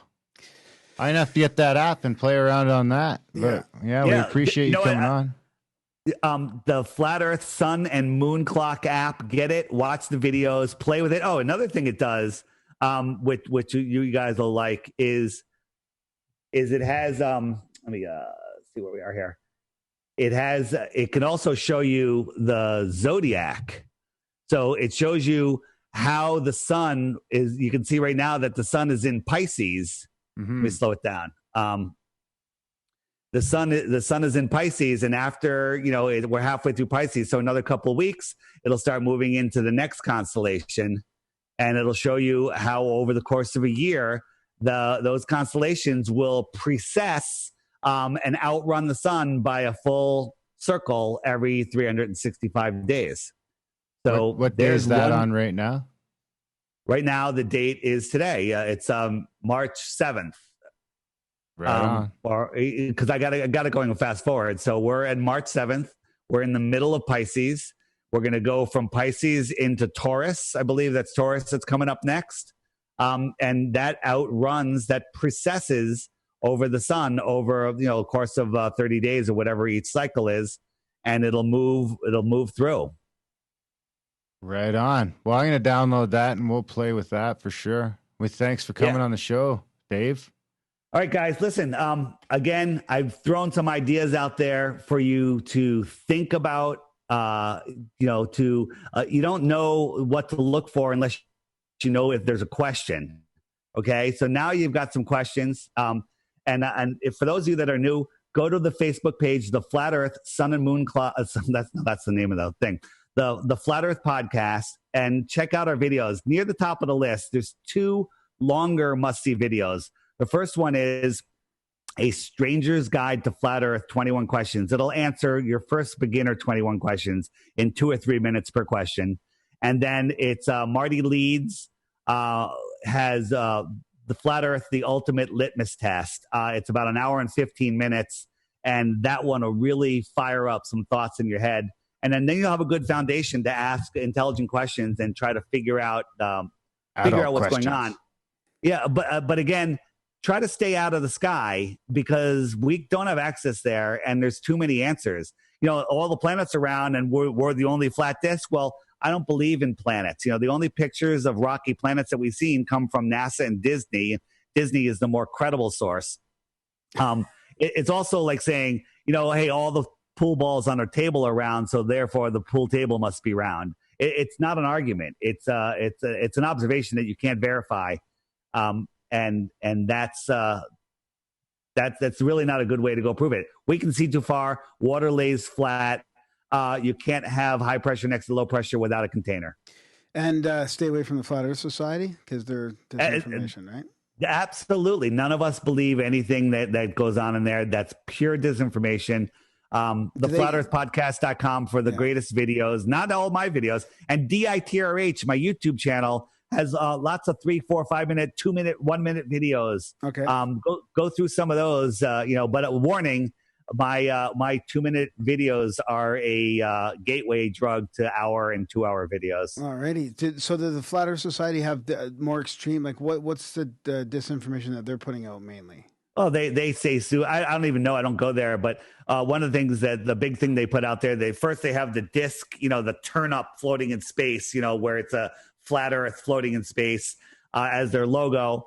I have to get that app and play around on that. But yeah, we appreciate you coming on. The Flat Earth Sun and Moon Clock app, get it, watch the videos, play with it. Oh, another thing it does, which you guys will like, is it has let me see where we are here. It can also show you the zodiac. So it shows you how the sun is. You can see right now that the sun is in Pisces. Let me slow it down. The sun is in Pisces, and after we're halfway through Pisces, so another couple of weeks, it'll start moving into the next constellation, and it'll show you how over the course of a year, those constellations will precess and outrun the sun by a full circle every 365 days. So what day is that on right now? Right now, the date is today. It's March 7th. Right on. Because I got it going fast forward. So we're at March 7th. We're in the middle of Pisces. We're going to go from Pisces into Taurus. I believe that's Taurus that's coming up next. And that precesses over the sun over a course of 30 days or whatever each cycle is, and it'll move through. Right on. Well, I'm going to download that and we'll play with that for sure. Thanks for coming on the show, Dave. All right, guys, listen, again, I've thrown some ideas out there for you to think about. You don't know what to look for unless you know if there's a question. Okay, so now you've got some questions. And if, for those of you that are new, go to the Facebook page, the Flat Earth Sun and Moon Clock. That's the name of the thing. The Flat Earth Podcast, and check out our videos. Near the top of the list, there's 2 longer must-see videos. The first one is A Stranger's Guide to Flat Earth, 21 questions. It'll answer your first beginner 21 questions in 2 or 3 minutes per question. And then it's Marty Leeds has the Flat Earth, the Ultimate Litmus Test. It's about an hour and 15 minutes, and that one will really fire up some thoughts in your head. And then you'll have a good foundation to ask intelligent questions and try to figure out what's going on. Yeah, but again, try to stay out of the sky because we don't have access there, and there's too many answers. All the planets around, and we're the only flat disk. Well, I don't believe in planets. The only pictures of rocky planets that we've seen come from NASA and Disney. Disney is the more credible source. It's also like saying, hey, all the pool balls on our table are round, so therefore the pool table must be round. It's not an argument. It's an observation that you can't verify, and that's really not a good way to go prove it. We can see too far. Water lays flat. You can't have high pressure next to low pressure without a container. And stay away from the Flat Earth Society because they're disinformation, right? Absolutely. None of us believe anything that goes on in there. That's pure disinformation. Flatearthpodcast.com for the greatest videos, not all my videos. And DITRH, my YouTube channel, has lots of 3, 4, 5 minute, 2 minute, 1 minute videos. Okay. Go through some of those, but a warning, my 2 minute videos are a gateway drug to hour and 2 hour videos. Alrighty. So does the Flat Earth Society have more extreme? Like what's the disinformation that they're putting out mainly? Oh, they say, Sue, I don't even know. I don't go there. But one of the things the big thing they put out there, they have the disc, the turn up floating in space, where it's a flat Earth floating in space as their logo.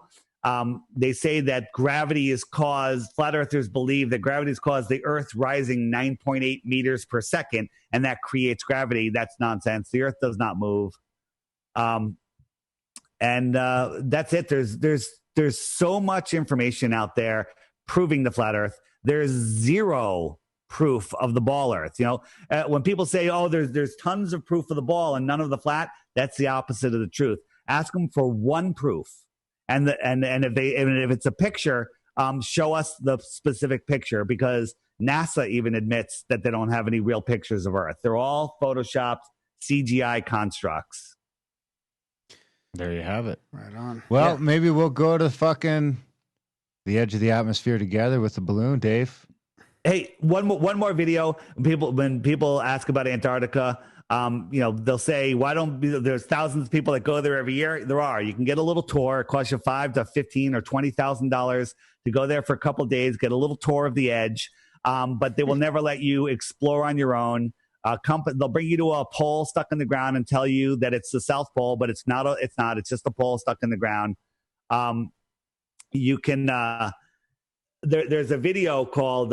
They say that gravity is caused, flat earthers believe that gravity has caused the Earth rising 9.8 meters per second, and that creates gravity. That's nonsense. The Earth does not move. And that's it. There's so much information out there proving the flat Earth. There's zero proof of the ball Earth. You know, when people say, "Oh, there's tons of proof of the ball and none of the flat," that's the opposite of the truth. Ask them for one proof, and if it's a picture, show us the specific picture, because NASA even admits that they don't have any real pictures of Earth. They're all photoshopped CGI constructs. There you have it. Right on. Well, maybe we'll go to the edge of the atmosphere together with the balloon, Dave. Hey, one more video. When people ask about Antarctica, they'll say, "Why don't there's thousands of people that go there every year?" There are. You can get a little tour. It costs you $5,000 to $15,000 or $20,000 to go there for a couple of days, get a little tour of the edge. But they will never let you explore on your own. They'll bring you to a pole stuck in the ground and tell you that it's the South Pole, but it's not. It's just a pole stuck in the ground. You can. There's a video called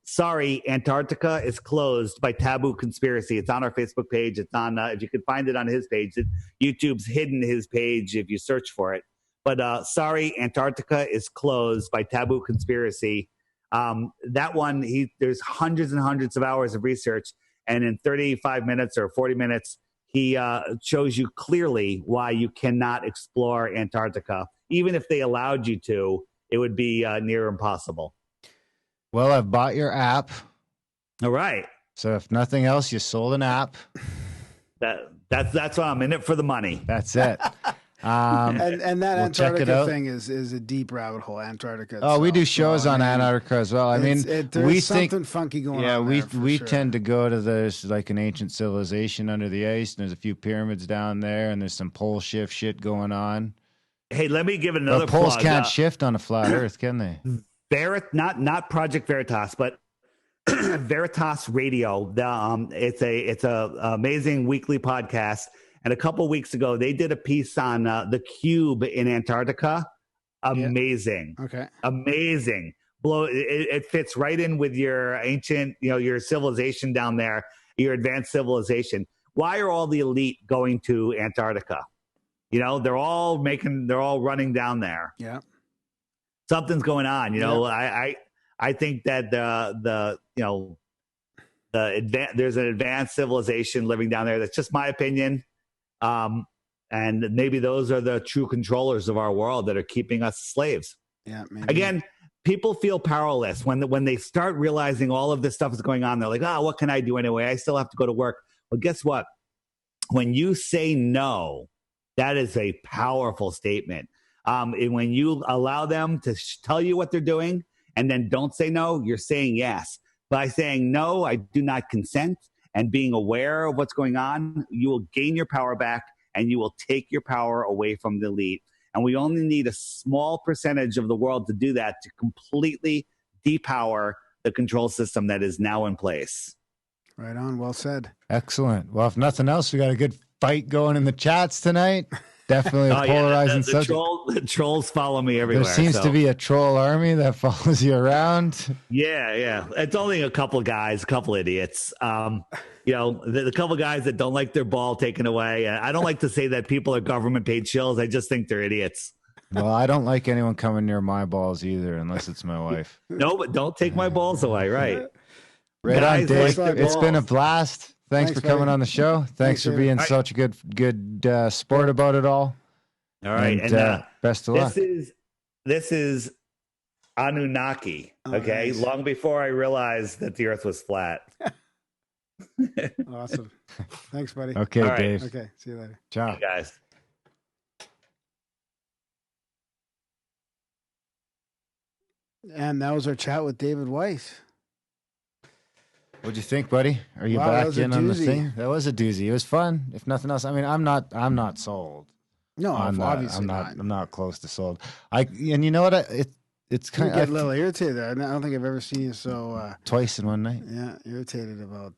"Sorry, Antarctica is Closed" by Taboo Conspiracy. It's on our Facebook page. It's on. If you could find it on his page, YouTube's hidden his page if you search for it. But "Sorry, Antarctica is Closed" by Taboo Conspiracy. That one, there's hundreds and hundreds of hours of research, and in 35 minutes or 40 minutes, he shows you clearly why you cannot explore Antarctica. Even if they allowed you to, it would be near impossible. Well, I've bought your app. All right. So if nothing else, you sold an app. That's why I'm in it for the money. That's it. And that Antarctica thing is a deep rabbit hole. Antarctica. Itself. We do shows on Antarctica as well. I mean, there's something funky going on. Yeah, we sure. tend to go to there's like an ancient civilization under the ice, and there's a few pyramids down there, and there's some pole shift shit going on. Hey, let me give it another plug. Poles can't shift shift on a flat Earth, can they? Not Project Veritas, but Veritas Radio. It's a amazing weekly podcast. And a couple of weeks ago, they did a piece on the cube in Antarctica. Amazing. Yeah. Okay. Amazing. It fits right in with your ancient, your civilization down there, your advanced civilization. Why are all the elite going to Antarctica? They're all running down there. Yeah. Something's going on. I think that there's an advanced civilization living down there. That's just my opinion. And maybe those are the true controllers of our world that are keeping us slaves. Yeah. Maybe. Again, people feel powerless when they start realizing all of this stuff is going on. They're like, what can I do anyway? I still have to go to work. Well, guess what? When you say no, that is a powerful statement. And when you allow them to tell you what they're doing and then don't say no, you're saying yes. By saying no, I do not consent, and being aware of what's going on, you will gain your power back and you will take your power away from the elite. And we only need a small percentage of the world to do that, to completely depower the control system that is now in place. Right on. Well said. Excellent. Well, if nothing else, we got a good fight going in the chats tonight. Definitely a polarizing subject. The trolls follow me everywhere. There seems to be a troll army that follows you around. Yeah. It's only a couple guys, a couple idiots. The couple guys that don't like their ball taken away. I don't like to say that people are government paid shills. I just think they're idiots. Well, I don't like anyone coming near my balls either, unless it's my wife. No, but don't take my balls away, right? Right on, Dave. It's been a blast. Thanks for coming on the show. Thanks for being such a good sport about it all. All right, and best of luck. This is Anunnaki. Okay, nice. Long before I realized that the Earth was flat. Awesome. Thanks, buddy. Okay, right. Dave. Okay, see you later. Ciao, hey, guys. And that was our chat with David Weiss. What'd you think, buddy? Are you back in on the thing? That was a doozy. It was fun. If nothing else, I mean, I'm not sold. No, obviously I'm not close to sold. And you know what? It's kind of get a little irritated. I don't think I've ever seen you so twice in one night. Yeah, irritated about.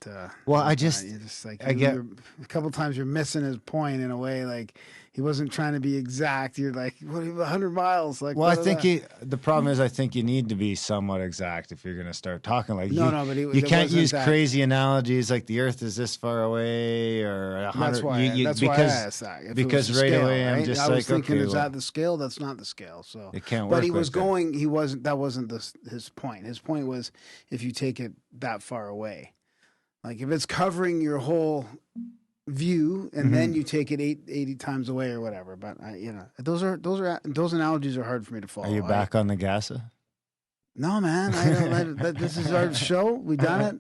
Well, I just like I get a couple times you're missing his point in a way, like he wasn't trying to be exact. You're like, what, 100 miles? Like, well, I think the problem is I think you need to be somewhat exact if you're going to start talking like but you can't use crazy analogies like the Earth is this far away, or That's why. That's why I asked that. If because it was the right scale, away I'm right? just I was thinking, okay, is that the scale? That's not the scale. So it can't work. But he was like that. going. He wasn't. That wasn't his point. His point was if you take it that far away, like if it's covering your whole view, and then you take it 80 times away or whatever. But those analogies are hard for me to follow. Are you back on the Gasa? No, man. I don't. This is our show. We done it.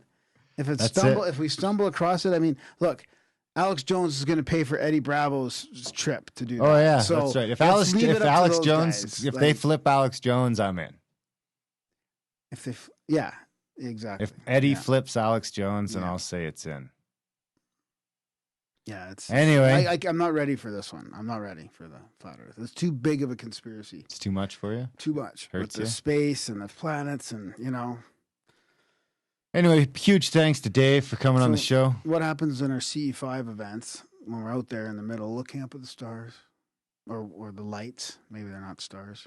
If we stumble across it, I mean, look. Alex Jones is going to pay for Eddie Bravo's trip to do that. Oh yeah, so that's right. If Alex Jones, guys, if they flip Alex Jones, I'm in. Yeah, exactly. If Eddie flips Alex Jones, then I'll say it's in. Yeah, it's anyway. I'm not ready for this one. I'm not ready for the flat Earth. It's too big of a conspiracy. It's too much for you. Too much. Hurts with the space and the planets and Anyway, huge thanks to Dave for coming on the show. What happens in our CE5 events when we're out there in the middle looking up at the stars or the lights? Maybe they're not stars.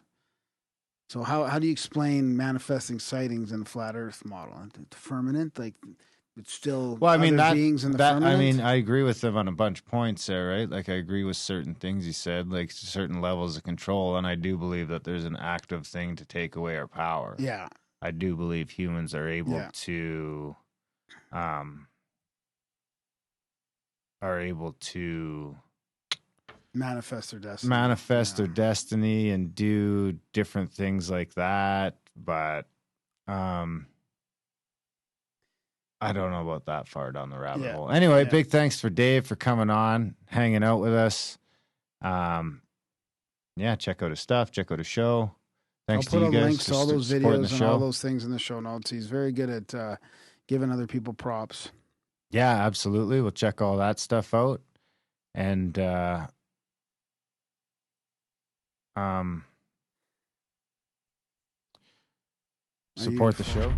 So how do you explain manifesting sightings in the flat Earth model? The firmament, like it's still beings in the firmament? I mean, I agree with him on a bunch of points there, right? Like I agree with certain things he said, like certain levels of control, and I do believe that there's an active thing to take away our power. Yeah. I do believe humans are able to manifest their destiny and do different things like that, but I don't know about that far down the rabbit hole. Anyway, big thanks for Dave for coming on, hanging out with us. Check out his stuff, check out his show. Thanks to you guys. Links to all those videos and all those things in the show notes. He's very good at giving other people props. Yeah, absolutely. We'll check all that stuff out. And support the show.